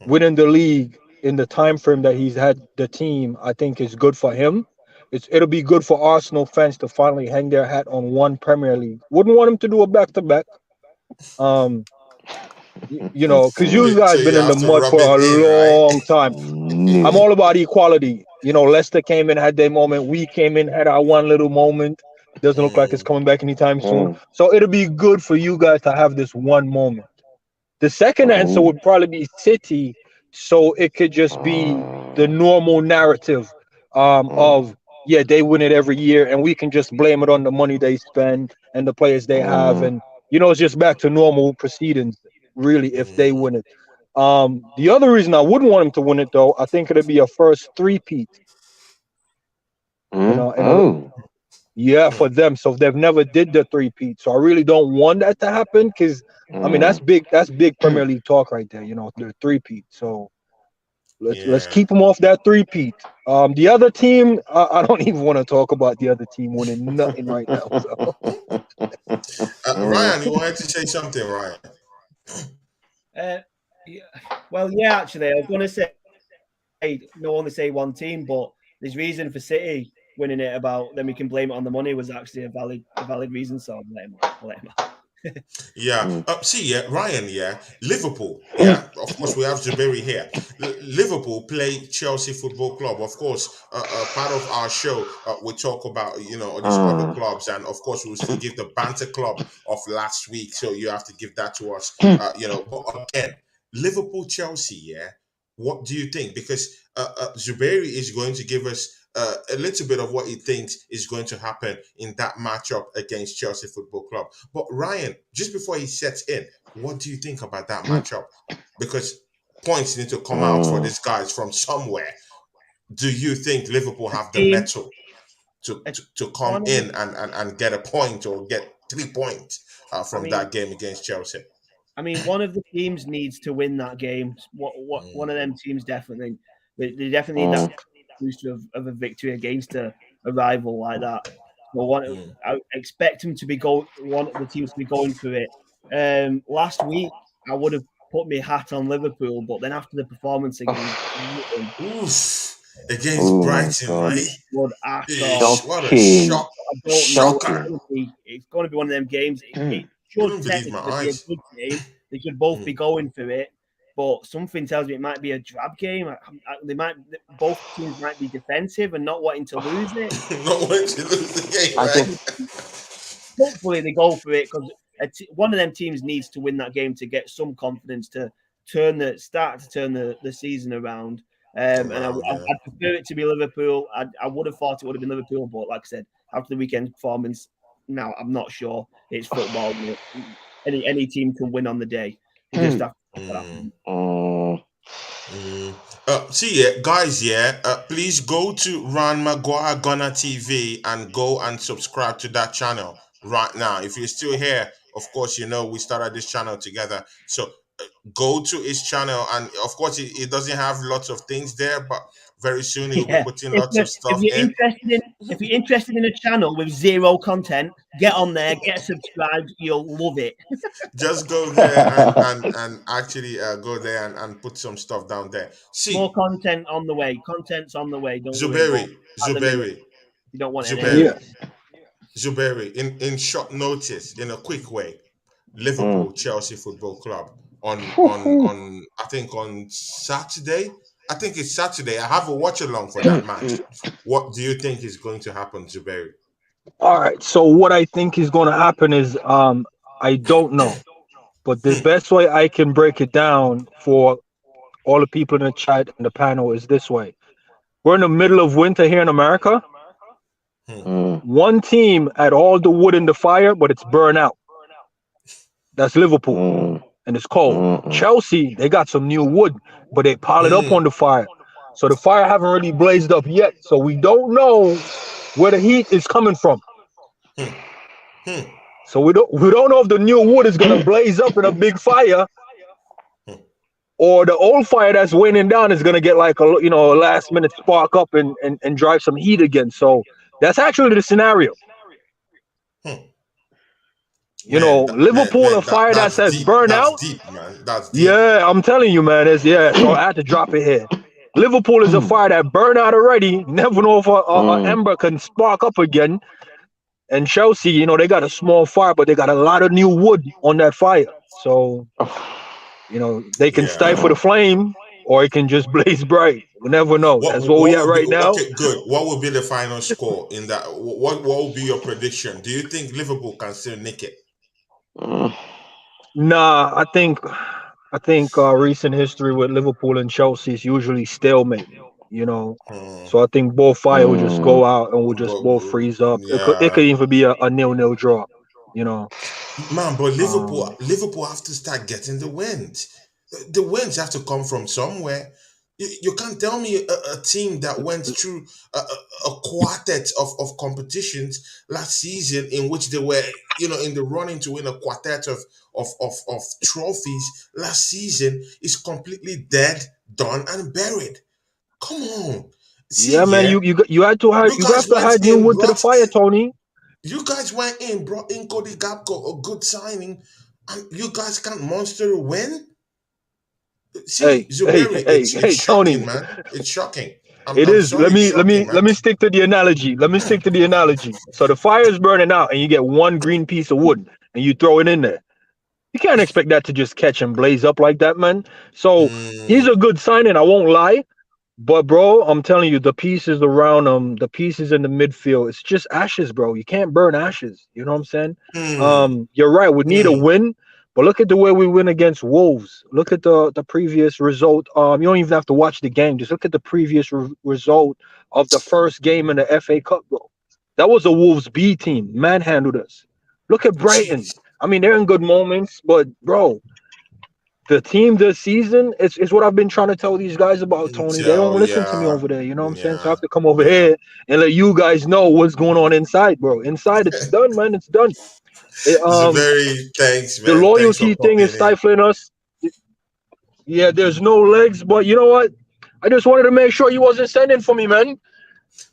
Speaker 6: Winning the league in the time frame that he's had the team, I think is good for him. It'll be good for Arsenal fans to finally hang their hat on one Premier League. Wouldn't want him to do a back-to-back. You know, because you guys been in the mud for a long time. I'm all about equality. You know, Leicester came in, had their moment. We came in, had our one little moment. Doesn't look like it's coming back anytime soon. So it'll be good for you guys to have this one moment. The second answer would probably be City, so it could just be the normal narrative of, yeah, they win it every year, and we can just blame it on the money they spend and the players they have. And, you know, it's just back to normal proceedings, really, if they win it. The other reason I wouldn't want them to win it, though, I think it'd be a first three-peat. You know, yeah, for them. So they've never did the three-peat. So I really don't want that to happen because, I mean, that's big Premier League talk right there, you know, the three-peat. So let's keep them off that three-peat. The other team, I don't even want to talk about the other team winning nothing right now. So.
Speaker 1: Ryan, you wanted to say something, Ryan?
Speaker 2: Actually, I was going to say, no only say one team, but there's reason for City winning it about, then we can blame it on the money was actually a valid reason. So I'll let him out.
Speaker 1: Ryan, Liverpool, of course we have Zuberi here. Liverpool play Chelsea Football Club. Of course, part of our show, we talk about, you know, these other clubs, and of course we'll still give the banter club of last week, so you have to give that to us, you know. But again, Liverpool Chelsea, what do you think? Because Zuberi is going to give us a little bit of what he thinks is going to happen in that matchup against Chelsea Football Club. But Ryan, just before he sets in, what do you think about that matchup? Because points need to come out for these guys from somewhere. Do you think Liverpool have the mettle to come in and get a point or get 3 points from that game against Chelsea?
Speaker 2: I mean, one of the teams needs to win that game. One of them teams definitely. They definitely need that boost of a victory against a rival like that. So I expect them to be one of the teams to be going for it. Last week, I would have put my hat on Liverpool, but then after the performance against
Speaker 1: Brighton, right?
Speaker 2: What
Speaker 1: a shock!
Speaker 2: It's going to be one of them games. It should technically be a good game. They should both be going for it. But something tells me it might be a drab game. Both teams might be defensive and not wanting to lose it.
Speaker 1: Not wanting to lose the game, right?
Speaker 2: Hopefully they go for it because one of them teams needs to win that game to get some confidence to turn the season around. And I'd prefer it to be Liverpool. I would have thought it would have been Liverpool, but like I said, after the weekend's performance, now I'm not sure. It's football. Any team can win on the day. You just have to
Speaker 1: See, yeah, guys, yeah, please go to Ron Maguire Gunner TV and go and subscribe to that channel right now. If you're still here, of course, you know we started this channel together. So go to his channel, and of course, it doesn't have lots of things there, but very soon he'll be
Speaker 2: Yeah.
Speaker 1: putting lots of
Speaker 2: If
Speaker 1: stuff
Speaker 2: you're
Speaker 1: in.
Speaker 2: interested in a channel with zero content, get on there, get subscribed. You'll love it.
Speaker 1: Just go there and actually go there and put some stuff down there.
Speaker 2: More
Speaker 1: See,
Speaker 2: content on the way. Content's on the way. Don't worry. But
Speaker 1: Zuberi,
Speaker 2: at the minute,
Speaker 1: Zuberi,
Speaker 2: you don't want any
Speaker 1: Zuberi,
Speaker 6: Yeah.
Speaker 2: edits.
Speaker 1: Zuberi. In short notice, in a quick way, Liverpool Chelsea Football Club on I think on Saturday. I think it's Saturday. I have a watch along for that match. What do you think is going to happen, Zuberi?
Speaker 6: All right. So what I think is going to happen is, I don't know, but the best way I can break it down for all the people in the chat and the panel is this way. We're in the middle of winter here in America. One team had all the wood in the fire, but it's burned out. That's Liverpool, and it's cold. Chelsea, they got some new wood, but they pile it up on the fire. So the fire haven't really blazed up yet. So we don't know where the heat is coming from. So we don't know if the new wood is gonna blaze up in a big fire, or the old fire that's waning down is gonna get like a last minute spark up and drive some heat again. So that's actually the scenario. Liverpool, a fire that says burn out.
Speaker 1: That's deep, man. That's deep.
Speaker 6: Yeah, I'm telling you, man. So I had to drop it here. Liverpool is a fire that burned out already. Never know if an ember can spark up again. And Chelsea, they got a small fire, but they got a lot of new wood on that fire. So, they can stifle the flame, or it can just blaze bright. We never know. That's what we at right now.
Speaker 1: Okay, good. What will be the final score in that? What will be your prediction? Do you think Liverpool can still nick it?
Speaker 6: Nah, I think recent history with Liverpool and Chelsea is usually stalemate. So I think both fire will just go out and we'll just both freeze up. It could even be a 0-0 draw.
Speaker 1: Man, but Liverpool have to start getting the wins. The wins have to come from somewhere. You can't tell me a team that went through a quartet of competitions last season in which they were, in the running to win a quartet of trophies last season is completely dead, done, and buried. Come on. See,
Speaker 6: man, you had to have new wood to the fire, Tony.
Speaker 1: You guys went in, brought in Cody Gakpo, a good signing, and you guys can't monster a win? See, it's
Speaker 6: Tony,
Speaker 1: shocking, man. It's shocking.
Speaker 6: It is. Let me stick to the analogy. So the fire is burning out, and you get one green piece of wood, and you throw it in there. You can't expect that to just catch and blaze up like that, man. So he's a good signing. I won't lie. But bro, I'm telling you, the pieces around him, the pieces in the midfield, it's just ashes, bro. You can't burn ashes. You know what I'm saying? You're right. We need a win, but look at the way we win against Wolves. Look at the previous result. You don't even have to watch the game. Just look at the previous result of the first game in the FA Cup, bro. That was a Wolves B team. Manhandled us. Look at Brighton. I mean, they're in good moments, but bro, the team this season is what I've been trying to tell these guys about, Tony. They don't listen to me over there. You know what I'm saying? So I have to come over here and let you guys know what's going on inside, bro. Inside, it's done, man. It's done.
Speaker 1: Thanks, man.
Speaker 6: The loyalty thing is stifling us. Yeah, there's no legs, but you know what? I just wanted to make sure you wasn't sending for me, man.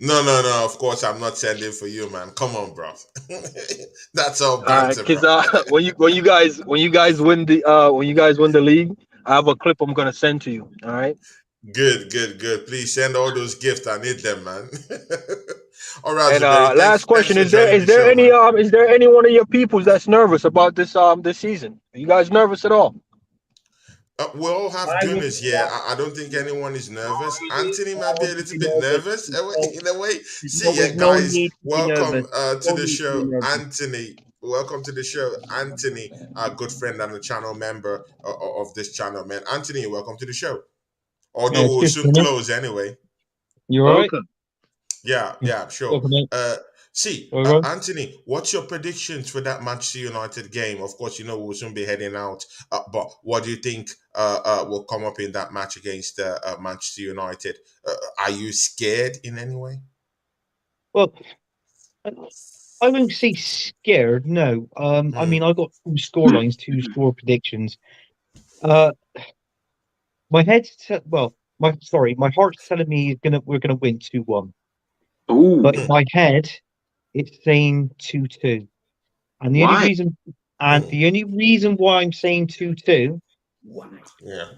Speaker 1: No. Of course, I'm not sending for you, man. Come on, bro. That's all banter,
Speaker 6: because when you guys win the league, I have a clip I'm gonna send to you. All right.
Speaker 1: Good. Please send all those gifts. I need them, man. All right.
Speaker 6: And last question: is there any one of your peoples that's nervous about this season? Are you guys nervous at all?
Speaker 1: We all have gooners here. I don't think anyone is nervous. Anthony might be a little bit nervous in a way. See, guys, welcome to the show, Anthony. Welcome to the show, Anthony, our good friend and a channel member of this channel, man. Anthony, welcome to the show. Although we'll soon close anyway.
Speaker 7: You all right?
Speaker 1: Yeah, sure. See,
Speaker 6: Okay.
Speaker 1: Anthony, what's your predictions for that Manchester United game? Of course, we'll soon be heading out, but what do you think will come up in that match against Manchester United? Are you scared in any way?
Speaker 6: Well, I won't say scared. No. I mean, I got two score lines, two score predictions. Uh, my my heart's telling me we're gonna win 2-1.
Speaker 7: Ooh,
Speaker 6: But in my head, it's saying 2-2. And the only
Speaker 7: why?
Speaker 6: reason why I'm saying 2-2,
Speaker 1: Yeah.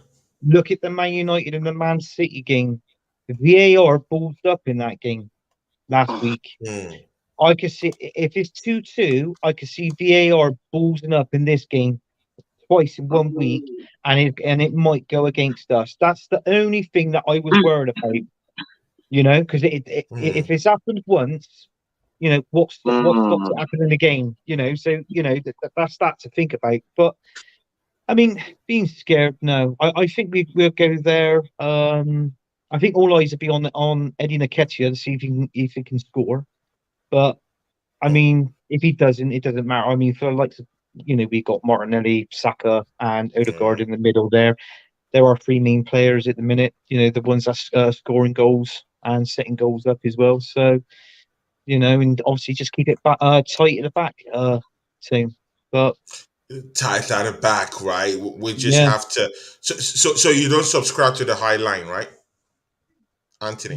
Speaker 6: look at the Man United and the Man City game. The VAR ballsed up in that game last
Speaker 7: Oh,
Speaker 6: week.
Speaker 1: Mm.
Speaker 6: I could see if it's 2-2, I could see VAR ballsing up in this game twice in 1 week, and it might go against us. That's the only thing that I was worried about, because if it's happened once, what stops it happening again, so that's that to think about. But I mean, being scared, no. I think we'll go there. I think all eyes will be on Eddie Nketiah to see if he can score. But I mean, if he doesn't, it doesn't matter. I mean, for like, we've got Martinelli, Saka, and Odegaard in the middle there. There are three main players at the minute. The ones that scoring goals and setting goals up as well. So, and obviously just keep it tight at the back team. But
Speaker 1: Tight at the back, right? We just
Speaker 6: yeah,
Speaker 1: have to. So you don't subscribe to the high line, right, Anthony?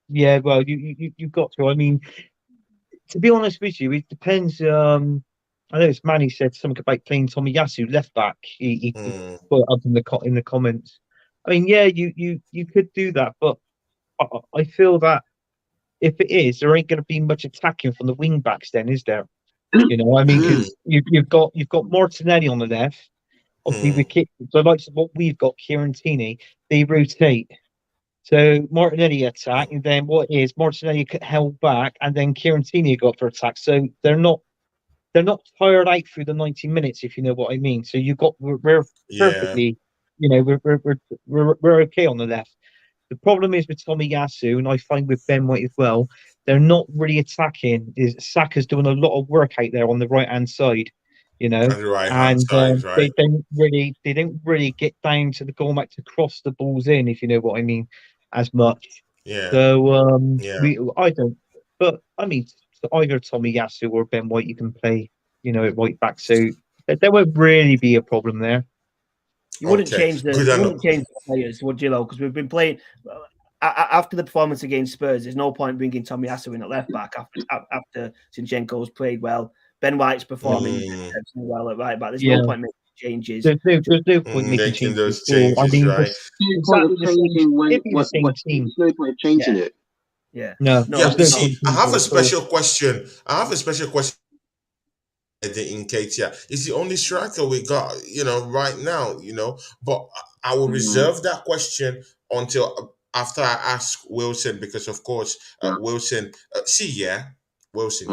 Speaker 6: yeah. Well, you've got to. I mean, to be honest with you, it depends. I know it's Manny said something about playing Tomiyasu left back. He put it up in the comments. I mean, yeah, you could do that, but I feel that if it is, there ain't going to be much attacking from the wing backs. Then is there? I mean, because you've got Martinelli on the left. Obviously, the likes of what we've got, Kieran Tierney, they rotate. So Martinelli attack, and then Martinelli held back, and then Kieran Tierney got for attack. So they're not tired out through the 90 minutes, if you know what I mean. So we're
Speaker 1: Yeah.
Speaker 6: perfectly, we're okay on the left. The problem is with Tomiyasu, and I find with Ben White as well, they're not really attacking. Saka's doing a lot of work out there on the right hand side,
Speaker 1: On the right hand
Speaker 6: and
Speaker 1: side, right?
Speaker 6: they don't really get down to the goal back to cross the balls in, if you know what I mean, as much.
Speaker 1: Yeah.
Speaker 6: So
Speaker 1: Yeah.
Speaker 6: I don't, but I mean, either Tomiyasu or Ben White, you can play, at right back. So there won't really be a problem there.
Speaker 2: You wouldn't
Speaker 1: Okay.
Speaker 2: change
Speaker 1: Good
Speaker 2: the players, would you, though? Because we've been playing after the performance against Spurs. There's no point bringing Tomiyasu in at left back after Zinchenko's played well. Ben White's performing well at right back. There's no point making changes.
Speaker 6: There's no point making
Speaker 1: making
Speaker 6: changes.
Speaker 1: those changes,
Speaker 6: I mean,
Speaker 1: right?
Speaker 6: exactly the same. It'd be the same team.
Speaker 7: There's no point of changing it.
Speaker 2: Yeah.
Speaker 6: No.
Speaker 1: Yeah.
Speaker 6: There's no
Speaker 1: See,
Speaker 6: point
Speaker 1: I have a
Speaker 6: at all.
Speaker 1: special question. The nketiah is the only striker we got, right now, but I will reserve that question until after I ask Wilson, because of course, Wilson, Wilson,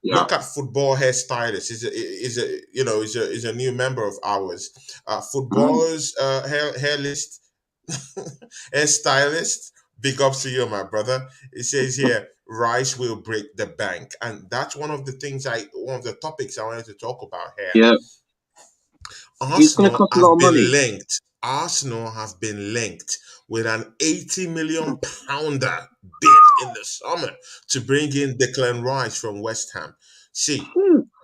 Speaker 7: Yeah.
Speaker 1: look at football hairstylist. Is a new member of ours. Footballers hair list, hairstylist. Big ups to you, my brother. It says here, Rice will break the bank, and that's one of the topics I wanted to talk about here.
Speaker 7: Yeah. It's going to
Speaker 1: Arsenal
Speaker 7: cost a lot
Speaker 1: have
Speaker 7: of
Speaker 1: been
Speaker 7: money.
Speaker 1: linked. Arsenal have been linked with an 80 million pounder bid in the summer to bring in DeclanRice from West Ham. See,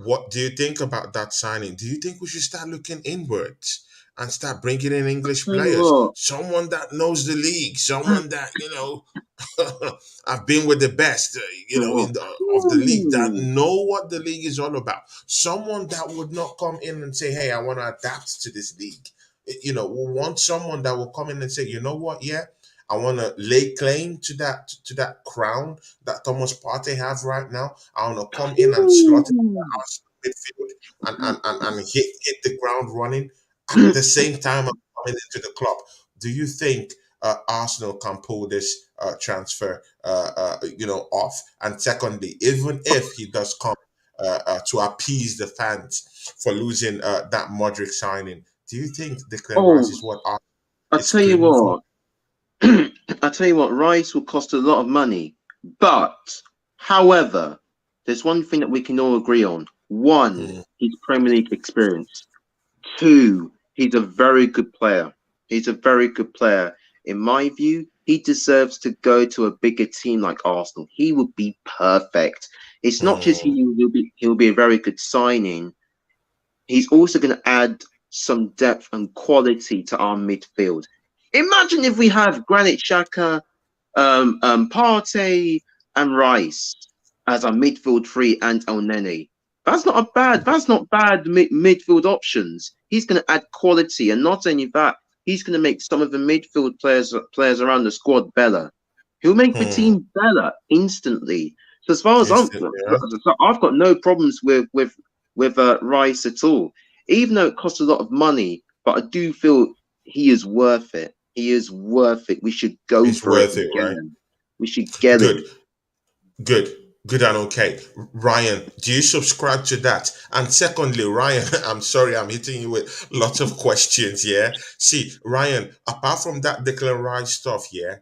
Speaker 1: what do you think about that signing? Do you think we should start looking inwards and start bringing in English
Speaker 7: Tell you
Speaker 1: players?
Speaker 7: what.
Speaker 1: Someone that knows the league, someone that, I've been with the best, of the league, that know what the league is all about. Someone that would not come in and say, "Hey, I want to adapt to this league." We want someone that will come in and say, "You know what? Yeah, I want to lay claim to that crown that Thomas Partey have right now. I want to come in and slot it in the midfield and hit the ground running. At the same time, I'm coming into the club." Do you think Arsenal can pull this transfer, off? And secondly, even if he does come to appease the fans for losing that Mudryk signing, do you think DeclanRice is what Arsenal
Speaker 7: I
Speaker 1: is
Speaker 7: tell you
Speaker 1: screaming for?
Speaker 7: what. I tell you what, Rice will cost a lot of money, but However, there's one thing that we can all agree on. One, his Premier League experience. Two, he's a very good player. He's a very good player. In my view, he deserves to go to a bigger team like Arsenal. He would be perfect. It's not just he'll be a very good signing. He's also going to add some depth and quality to our midfield. Imagine if we have Granit Xhaka, Partey, and Rice as our midfield three, and El Nene. That's not bad midfield options. He's going to add quality, and not only that, he's going to make some of the midfield players around the squad better. He'll make the team better instantly. So as far as I've got no problems with Rice at all. Even though it costs a lot of money, but I do feel he is worth it. He is worth it. We should go for it.
Speaker 1: Right?
Speaker 7: We should get it.
Speaker 1: Good and okay. Ryan, do you subscribe to that? And secondly, Ryan, I'm sorry, I'm hitting you with lots of questions, yeah? See, Ryan, apart from that DeclanRice stuff, yeah,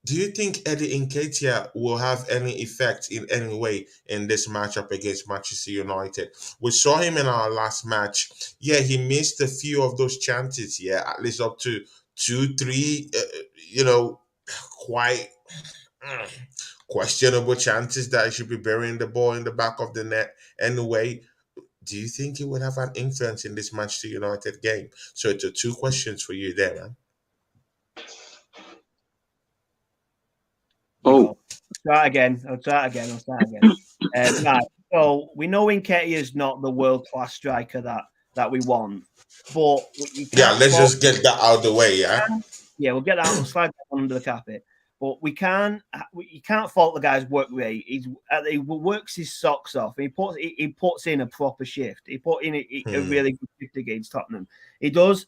Speaker 1: do you think Eddie Nketiah will have any effect in any way in this matchup against Manchester United? We saw him in our last match. Yeah, he missed a few of those chances, yeah, at least up to 2-3, quite questionable chances that he should be burying the ball in the back of the net anyway. Do you think he would have an influence in this Manchester United game? So it's two questions for you there, man.
Speaker 2: I'll start again. Right. So we know Nketiah is not the world-class striker that we want, but
Speaker 1: let's just get that out of the way.
Speaker 2: Yeah, we'll get that. We'll slide that under the carpet. But you can't fault the guy's work rate. He works his socks off. He puts in a proper shift. He put in a really good shift against Tottenham. He does.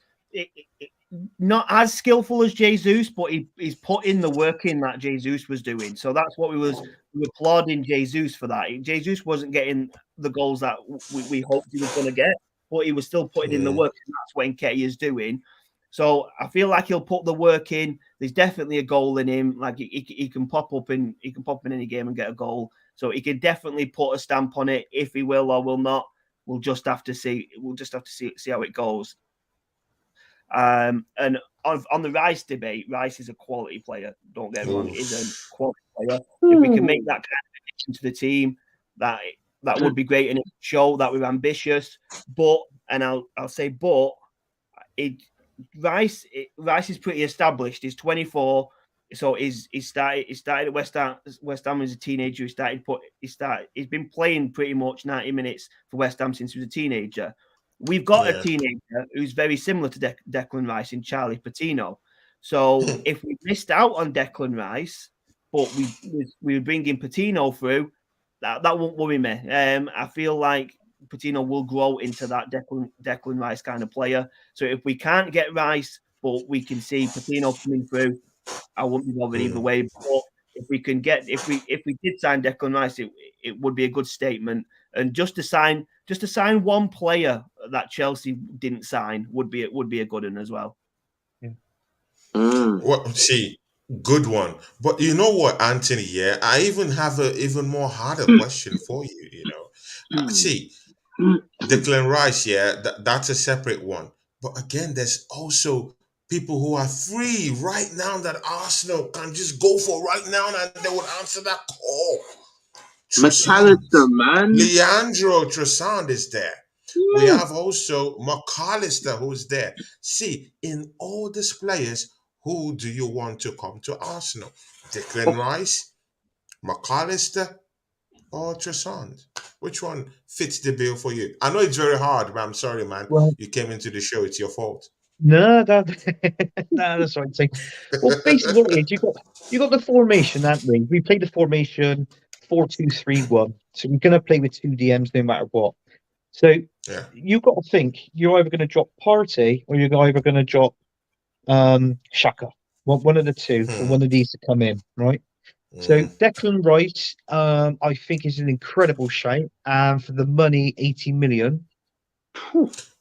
Speaker 2: Not as skillful as Jesus, but he's put in the work in that Jesus was doing. So that's what we were applauding Jesus for that. Jesus wasn't getting the goals that we hoped he was going to get, but he was still putting in the work, and that's what Nketiah is doing. So I feel like he'll put the work in. There's definitely a goal in him. Like he can pop up in any game and get a goal. So he can definitely put a stamp on it. If he will or will not, we'll just have to see. We'll just have to see how it goes. And on the Rice debate, Rice is a quality player. Don't get me wrong, he's a quality player. If we can make that kind of addition to the team, that would be great, and it show that we're ambitious. I'll say, Rice is pretty established. He's 24, so he started at West Ham as a teenager. He's been playing pretty much 90 minutes for West Ham since he was a teenager. We've got a teenager who's very similar to Declan Rice in Charlie Patino. So if we missed out on Declan Rice, but we were bringing Patino through, that won't worry me. I feel like Patino will grow into that Declan Rice kind of player. So if we can't get Rice, but we can see Patino coming through, I won't be bothered either way. But if we did sign Declan Rice, it would be a good statement. And just to sign one player that Chelsea didn't sign would be a good one as well.
Speaker 1: Well, see, good one. But you know what, Anthony? Yeah, I even have a even more harder question for you. See, Declan Rice. Yeah, that's a separate one. But again, there's also people who are free right now that Arsenal can just go for right now, and they would answer that call.
Speaker 7: McAllister, man.
Speaker 1: Leandro Trossard is there. We have also McAllister who's there. See, in all these players, who do you want to come to Arsenal? Declan Rice, McAllister, or Trossard? Which one fits the bill for you? I know it's very hard, but I'm sorry, man.
Speaker 8: Well,
Speaker 1: you came into the show. It's your fault.
Speaker 8: No, that's right. Well, basically, what it is, you got the formation, haven't we? We played the formation 4-2-3-1. So we're going to play with two DMs no matter what. So you've got to think you're either going to drop Partey or you're either going to drop Xhaka. One of the two, or one of these to come in, right? So Declan Rice, I think is an incredible shout, and for the money, 80 million.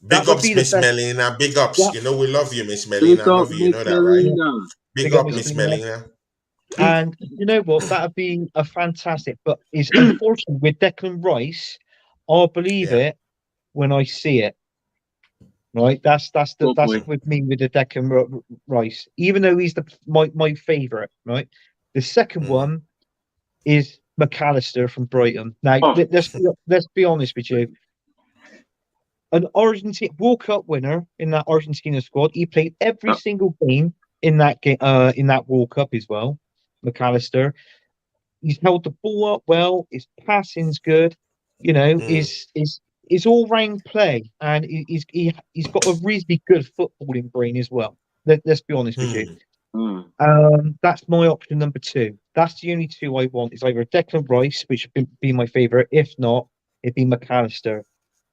Speaker 1: Big ups, Miss Melina. Big ups. Yeah. You know we love you, Miss Melina. I love you. You know that, right? Big up, Miss Melina.
Speaker 8: And you know what? That'd be a fantastic. But it's unfortunate with Declan Rice. I'll believe it when I see it. Right? That's
Speaker 7: Good boy.
Speaker 8: with me with the Declan Rice. Even though he's my favorite. Right. The second one is McAllister from Brighton. Now let's be honest with you. An Argentine World Cup winner in that Argentina squad. He played every single game in that game in that World Cup as well. McAllister. He's held the ball up well. His passing's good. You know, his all round play, and he's got a reasonably good footballing brain as well. Let's be honest with you. That's my option number 2. That's the only 2 I want. It's either Declan Rice, which would be my favourite. If not, it'd be McAllister.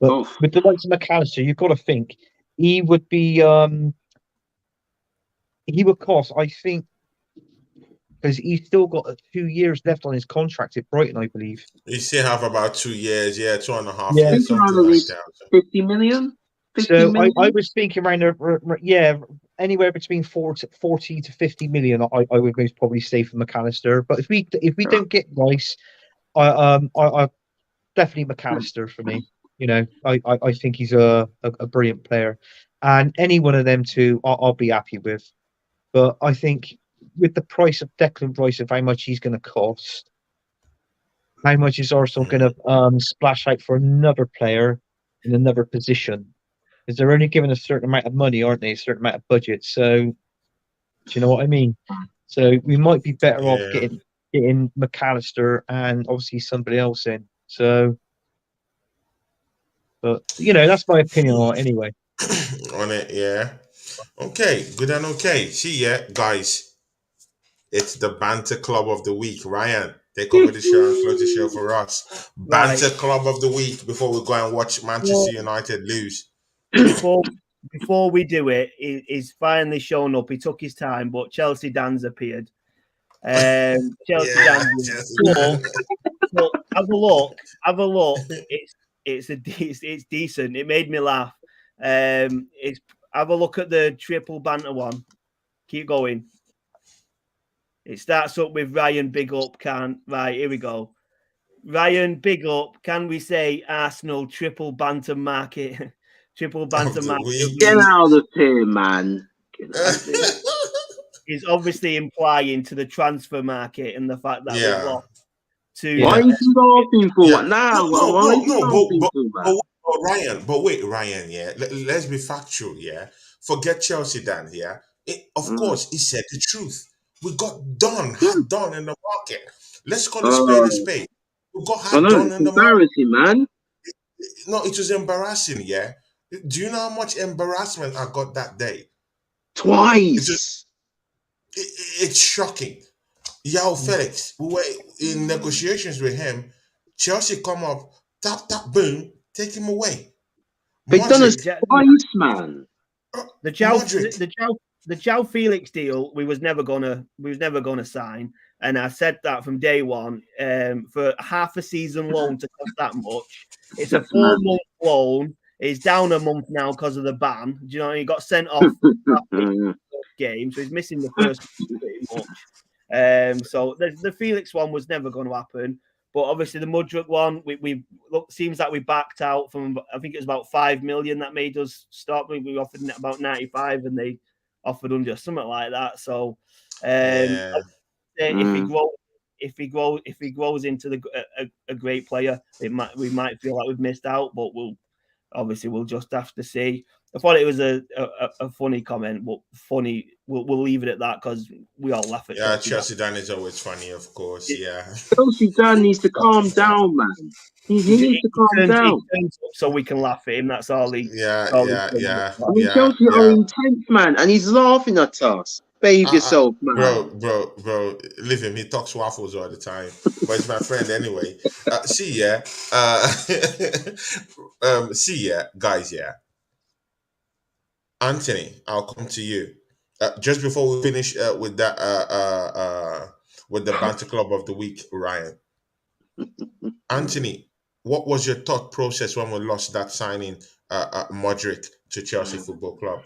Speaker 8: But with the likes of McAllister, you've got to think he would be he would cost, I think, because he's still got 2 years left on his contract at Brighton, I believe.
Speaker 1: You still have about 2 years, 2.5
Speaker 8: Yeah.
Speaker 1: years, something like that.
Speaker 7: 50 million? 50
Speaker 8: So
Speaker 7: million?
Speaker 8: I was thinking around anywhere between 40 to 50 million. I would most probably say for McAllister. But if we don't get Rice, I definitely McAllister for me. You know, I think he's a brilliant player, and any one of them 2, I'll be happy with. But I think with the price of Declan Rice of how much he's going to cost, how much is Arsenal going to splash out for another player in another position? Because they're only given a certain amount of money, aren't they? A certain amount of budget. So, do you know what I mean? So we might be better off getting McAllister and obviously somebody else in. So, but you know, that's my opinion on it anyway.
Speaker 1: On it, yeah. Okay, good and okay. See, guys, it's the Banter Club of the Week. Ryan, take over the show and close the show for us. Banter Club of the Week before we go and watch Manchester United lose.
Speaker 2: Before we do it, he's finally shown up. He took his time, but Chelsea Dan's appeared. Chelsea Dan. So have a look. It's decent. It made me laugh. Have a look at the triple banter one. Keep going. It starts up with Ryan Big Up. Right, here we go. Ryan Big Up. Can we say Arsenal triple banter market? Triple banter market.
Speaker 7: Get out of here, man.
Speaker 2: Is obviously implying to the transfer market and the fact that we've lost to.
Speaker 7: Why are you laughing for? Now,
Speaker 1: but Ryan, wait, Ryan, let's be factual, Forget Chelsea, Dan, of course, he said the truth. We got done in the market. Let's call a spade. We got done in the market.
Speaker 7: Embarrassing, man.
Speaker 1: No, it was embarrassing, Do you know how much embarrassment I got that day?
Speaker 7: Twice.
Speaker 1: It's shocking. JoaoFelix, we were in negotiations with him. Chelsea come up, tap, boom, take him away.
Speaker 7: They've done us twice, man.
Speaker 2: The JoaoFelix deal, we was never gonna sign, and I said that from day one. For half a season loan to cost that much, it's a 4-month loan. He's down a month now because of the ban. Do you know? He got sent off game, so he's missing the first pretty much. So the Felix one was never going to happen. But obviously the Mudryk one, we seems like we backed out from. I think it was about 5 million that made us stop. We offered about 95, and they offered under something like that. So if he grows into a great player, we might feel like we've missed out, but we'll just have to see. I thought it was a funny comment, but funny. We'll leave it at that because we all laugh at
Speaker 1: Chelsea Dan is always funny, of course.
Speaker 7: Chelsea Dan needs to calm down, man. He needs to calm down
Speaker 2: so we can laugh at him. That's all he.
Speaker 7: Chelsea are intense, man, and he's laughing at us. Behave yourself, man.
Speaker 1: Bro, leave him. He talks waffles all the time, but he's my friend anyway. Guys. Anthony, I'll come to you. Just before we finish with that, with the Banter Club of the Week, Ryan. Anthony, what was your thought process when we lost that signing, Mudryk to Chelsea Football Club?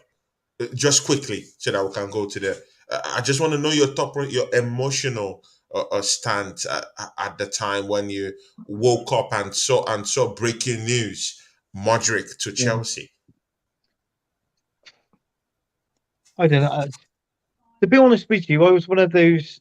Speaker 1: Just quickly, so that we can go to I just want to know your emotional stance at the time when you woke up and saw breaking news, Mudryk to
Speaker 8: Yeah.
Speaker 1: Chelsea.
Speaker 8: I don't know. To be honest with you, I was one of those.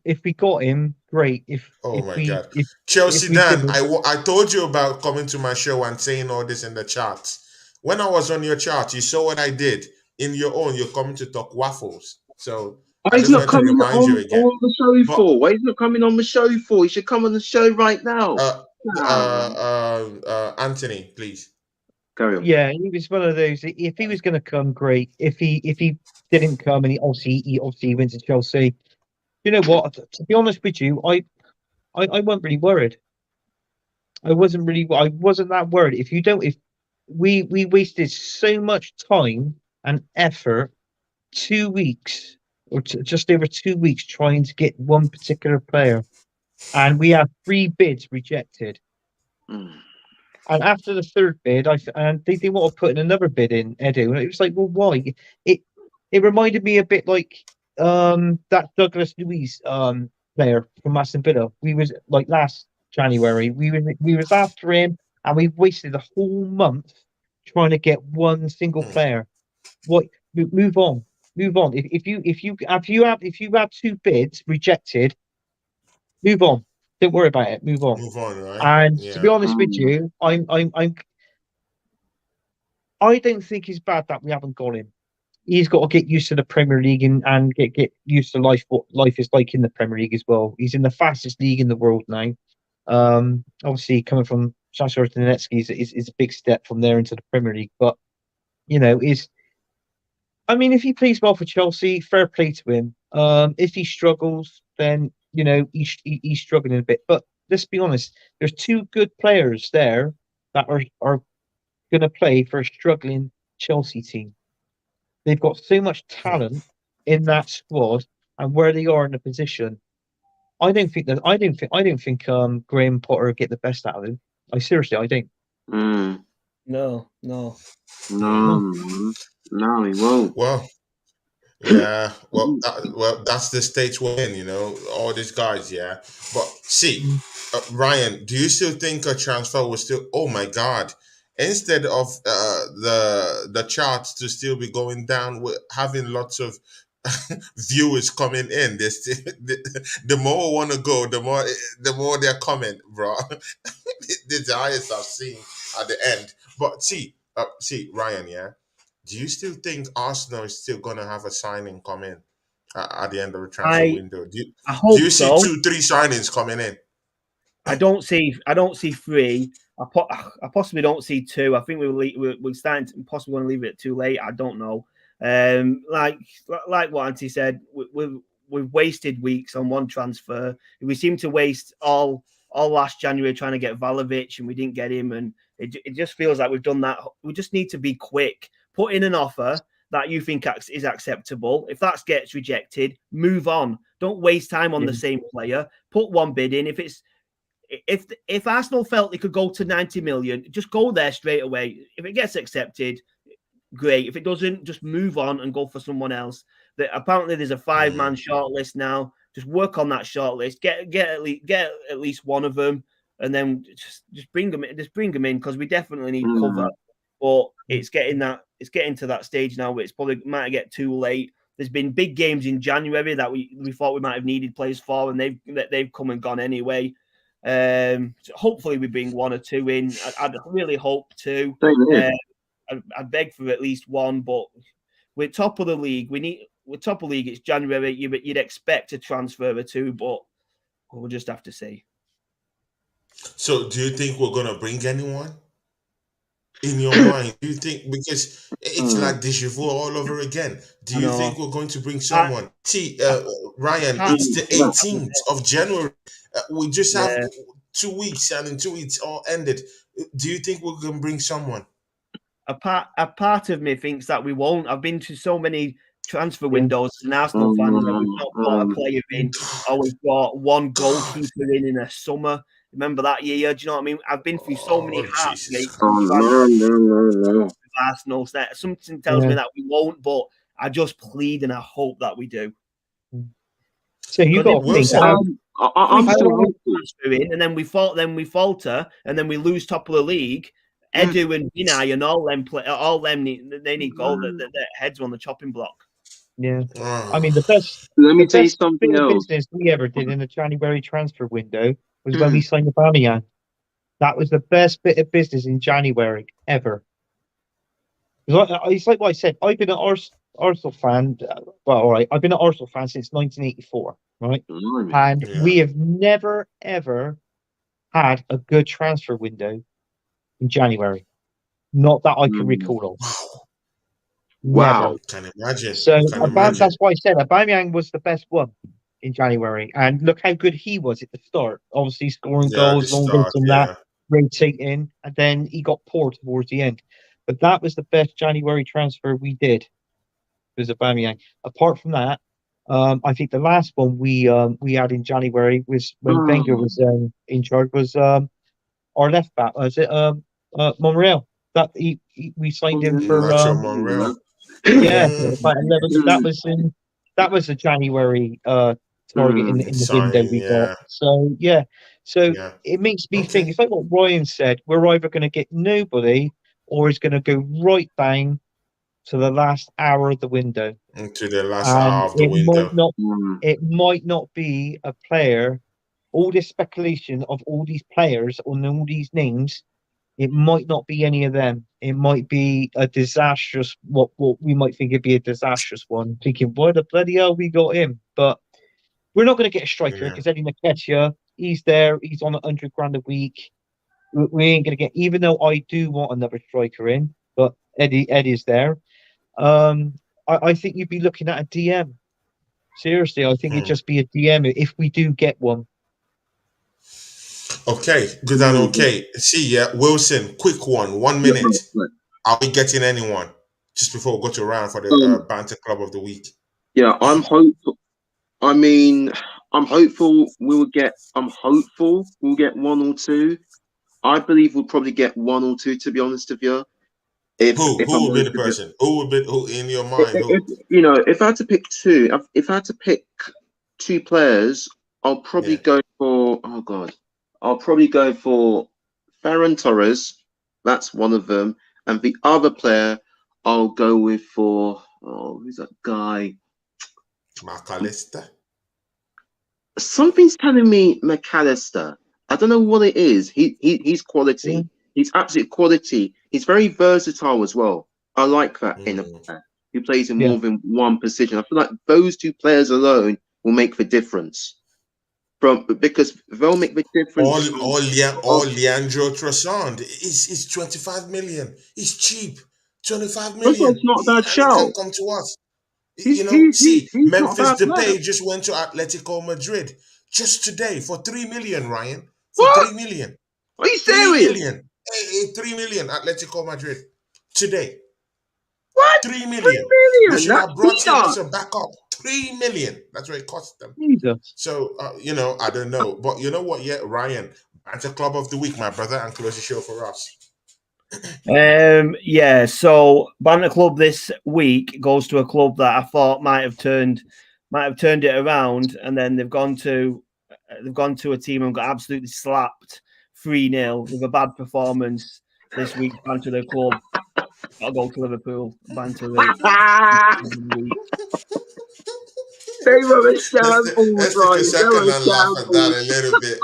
Speaker 8: If we got him, great.
Speaker 1: Oh my God,
Speaker 8: If
Speaker 1: Chelsea
Speaker 8: we
Speaker 1: Dan,
Speaker 8: didn't,
Speaker 1: I told you about coming to my show and saying all this in the chat. When I was on your chart, you saw what I did. In your own, you're coming to talk waffles. So
Speaker 7: Why
Speaker 1: I
Speaker 7: he's
Speaker 1: just
Speaker 7: not
Speaker 1: want to
Speaker 7: coming
Speaker 1: remind you again.
Speaker 7: on the show
Speaker 1: But
Speaker 7: for? Why he's not coming on the show for? He should come on the show right now.
Speaker 1: Anthony, please.
Speaker 7: Carry on.
Speaker 8: yeah, he was one of those. If he was going to come, great. If he didn't come, and he obviously went to Chelsea. You know what? To be honest with you, I wasn't really worried. I wasn't that worried. If we wasted so much time and effort, 2 weeks or just over 2 weeks trying to get one particular player, and we had 3 bids rejected. And after the 3rd bid, they didn't want to put in another bid in, Edu, and it was like, well, why? It reminded me a bit like that Douglas Luiz player from Aston Villa. We was like last January. We was after him, and we wasted a whole month trying to get one single player. What? Move on. If you have 2 bids rejected, move on. Don't worry about it. Move on.
Speaker 1: Move on, right?
Speaker 8: And
Speaker 1: Yeah.
Speaker 8: to be honest with you, I don't think it's bad that we haven't got him. He's got to get used to the Premier League and get used to life, what life is like in the Premier League as well. He's in the fastest league in the world now. Obviously, coming from Shakhtar Donetsk is a big step from there into the Premier League. But if he plays well for Chelsea, fair play to him. If he struggles, then he's struggling a bit. But let's be honest, there's 2 good players there that are going to play for a struggling Chelsea team. They've got so much talent in that squad, and where they are in the position. I don't think Graham Potter will get the best out of him. I don't.
Speaker 2: No,
Speaker 7: he won't.
Speaker 1: Well, yeah. Well, that's the stage we're in. All these guys. Yeah. But see, Ryan, do you still think a transfer will still? Oh my God. Instead of the charts to still be going down, with having lots of viewers coming in, the more want to go, the more they're coming, bro. This is the highest I've seen at the end. But see, Ryan, yeah, do you still think Arsenal is still gonna have a signing come in at the end of the transfer window?
Speaker 2: I hope
Speaker 1: do you see
Speaker 2: so.
Speaker 1: 2-3 signings coming in?
Speaker 2: I don't see 3. I possibly don't see 2. I think we're starting to possibly want to leave it too late. I don't know. Like what Auntie said, we've wasted weeks on one transfer. We seem to waste all last January trying to get Vlahovic, and we didn't get him. And it just feels like we've done that. We just need to be quick. Put in an offer that you think is acceptable. If that gets rejected, move on. Don't waste time on the same player. Put one bid in. If Arsenal felt they could go to 90 million, just go there straight away. If it gets accepted, great. If it doesn't, just move on and go for someone else. Apparently there's a 5-man shortlist now. Just work on that shortlist. Get at least one of them, and then just bring them in. Just bring them in, because we definitely need cover. But it's getting to that stage now where it's probably might get too late. There's been big games in January that we thought we might have needed players for, and they've come and gone anyway. So hopefully we bring 1 or 2 in. I'd really hope to. I'd beg for at least 1, but we're top of the league. We're top of the league. It's January. You'd expect a transfer or 2, but we'll just have to see.
Speaker 1: So, do you think we're gonna bring anyone? In your mind, do you think, because it's like deja vu all over again? Do you think we're going to bring someone? Ryan, it's the 18th of January. We just have 2 weeks, and in 2 weeks all ended. Do you think we're going to bring someone?
Speaker 2: A part of me thinks that we won't. I've been to so many transfer windows as an Arsenal fan, and we've not got a player in, or we've got one goalkeeper in the summer. Remember that year? Do you know what I mean? I've been through so many heartbreaks with Arsenal. Something tells me that we won't, but I just plead and I hope that we do.
Speaker 8: So you got to think.
Speaker 7: I'm still hopeful.
Speaker 2: In, and then we falter, and then we lose top of the league. Edu and Vinay and all them they need goal. Their heads are on the chopping block.
Speaker 8: Yeah, I mean the best.
Speaker 7: Let me tell you
Speaker 8: best
Speaker 7: something
Speaker 8: bit of
Speaker 7: else.
Speaker 8: business we ever did in the January transfer window was when we signed Aubameyang. That was the best bit of business in January ever. It's like what I said. I've been an Arsenal fan. Well, all right, I've been an Arsenal fan since 1984, right? And we have never ever had a good transfer window in January. Not that I can recall of.
Speaker 7: Wow.
Speaker 8: Never.
Speaker 1: Can imagine.
Speaker 8: So that's why I said Aubameyang was the best one in January. And look how good he was at the start. Obviously scoring goals, all this and that, rotating, and then he got poor towards the end. But that was the best January transfer we did. Was Aubameyang. Apart from that, I think the last one we had in January was when Wenger was in charge was our left back. Was it Monreal? That we signed him for
Speaker 1: Monreal.
Speaker 8: Yeah, about 11. That was a January target in the window we got. So it makes me think. It's like what Ryan said. We're either going to get nobody, or it's going to go right bang to the last hour of the window.
Speaker 1: To the last hour of the window.
Speaker 8: It might not be a player. All this speculation of all these players on all these names. It might not be any of them. It might be a disastrous, what we might think it'd be a disastrous one. Thinking, why the bloody hell we got him? But we're not going to get a striker because Eddie Nketiah, he's there. He's on £100,000 a week. We ain't going to get, even though I do want another striker in, but Eddie's there. I think you'd be looking at a DM. Seriously, I think it'd just be a DM if we do get one.
Speaker 1: Okay, good and okay. See, Wilson, quick one, 1 minute. Are we getting anyone just before we go to round for the Banter Club of the Week?
Speaker 7: Yeah, I'm hopeful. I mean, I'm hopeful we'll get one or two. I believe we'll probably get one or two, to be honest with you.
Speaker 1: Who will be the person? Who will be who in your mind?
Speaker 7: If I had to pick two, if I had to pick two players, I'll probably go for. Oh God. I'll probably go for Ferran Torres. That's one of them. And the other player, I'll go with who's that guy?
Speaker 1: McAllister.
Speaker 7: Something's telling me McAllister. I don't know what it is. He's quality. He's absolute quality. He's very versatile as well. I like that in a player who plays in more than one position. I feel like those two players alone will make the difference. Because they'll make the difference.
Speaker 1: All Leandro Trossard is 25 million. He's cheap. 25 million.
Speaker 7: It's not a bad shout.
Speaker 1: He can come to us. He's Memphis Depay just went to Atletico Madrid just today for 3 million, Ryan. For 3 million.
Speaker 7: Are you serious?
Speaker 1: 3 million. 3 million Atletico Madrid today.
Speaker 7: What?
Speaker 1: 3 million.
Speaker 7: 3 million.
Speaker 1: They should have brought him as a backup. 3 million. That's what it cost them.
Speaker 8: Jesus.
Speaker 1: So, I don't know. But you know what? Yeah, Ryan, Banter Club of the Week, my brother, and close the show for us.
Speaker 2: So Banter Club this week goes to a club that I thought might have turned it around, and then they've gone to a team and got absolutely slapped 3-0 with a bad performance this week. Banter the club. I'll go to Liverpool. Banter the week.
Speaker 1: Let's take a second and laugh at that a little bit.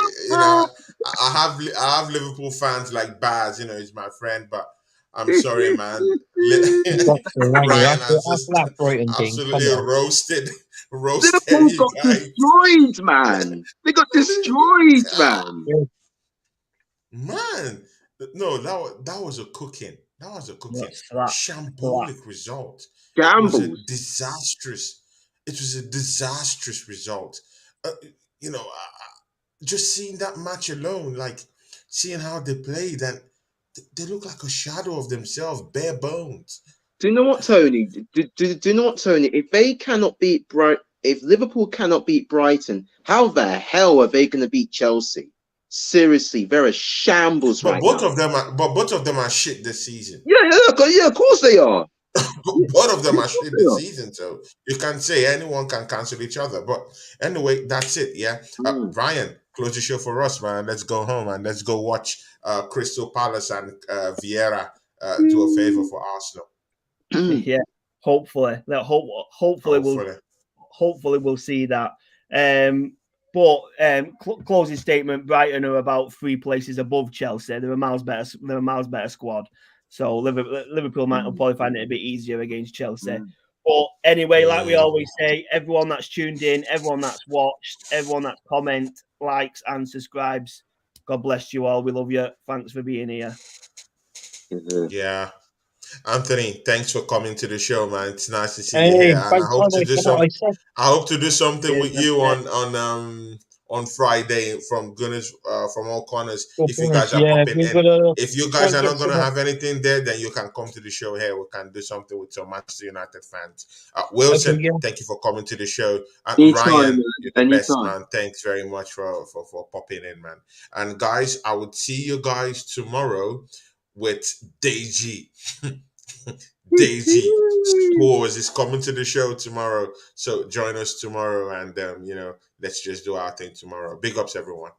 Speaker 1: I have Liverpool fans like Baz, he's my friend, but I'm sorry, man. Ryan has just absolutely roasted
Speaker 7: Liverpool
Speaker 1: you
Speaker 7: got
Speaker 1: guys.
Speaker 7: destroyed, man. They got destroyed, man.
Speaker 1: Man, no, that was a cooking. That was a cooking. Shambolic result.
Speaker 7: Gambles.
Speaker 1: It was a disastrous result. Just seeing that match alone, like seeing how they played, and they look like a shadow of themselves, bare bones.
Speaker 7: Do you know what, Tony? Do you know what, Tony? If Liverpool cannot beat Brighton, how the hell are they going to beat Chelsea? Seriously, they're a shambles
Speaker 1: but
Speaker 7: right
Speaker 1: both
Speaker 7: now.
Speaker 1: of them are shit this season.
Speaker 7: Yeah, of course they are.
Speaker 1: both of them are shit this season, so you can say anyone can cancel each other. But anyway, that's it. Yeah, Brian, close the show for us, man. Let's go home and let's go watch Crystal Palace and Vieira do a favor for Arsenal.
Speaker 2: Yeah, hopefully, hopefully we'll see that. Closing statement: Brighton are about 3 places above Chelsea. They're a miles better. They're a miles better squad. So Liverpool might probably find it a bit easier against Chelsea. But anyway, like we always say, everyone that's tuned in, everyone that's watched, everyone that's comment, likes, and subscribes, God bless you all. We love you. Thanks for being here.
Speaker 1: Yeah. Anthony, thanks for coming to the show, man. It's nice to see you here, and I hope to do something with you on Friday from Gooners from all corners. If you guys are popping in, if you guys are not gonna have anything there, then you can come to the show here. We can do something with some Manchester United fans. Wilson, thank you for coming to the show, and Ryan, you're the best, man. Thanks very much for popping in, man. And guys, I would see you guys tomorrow with Deji. Deji Scores is coming to the show tomorrow, so join us tomorrow, and let's just do our thing tomorrow. Big ups, everyone.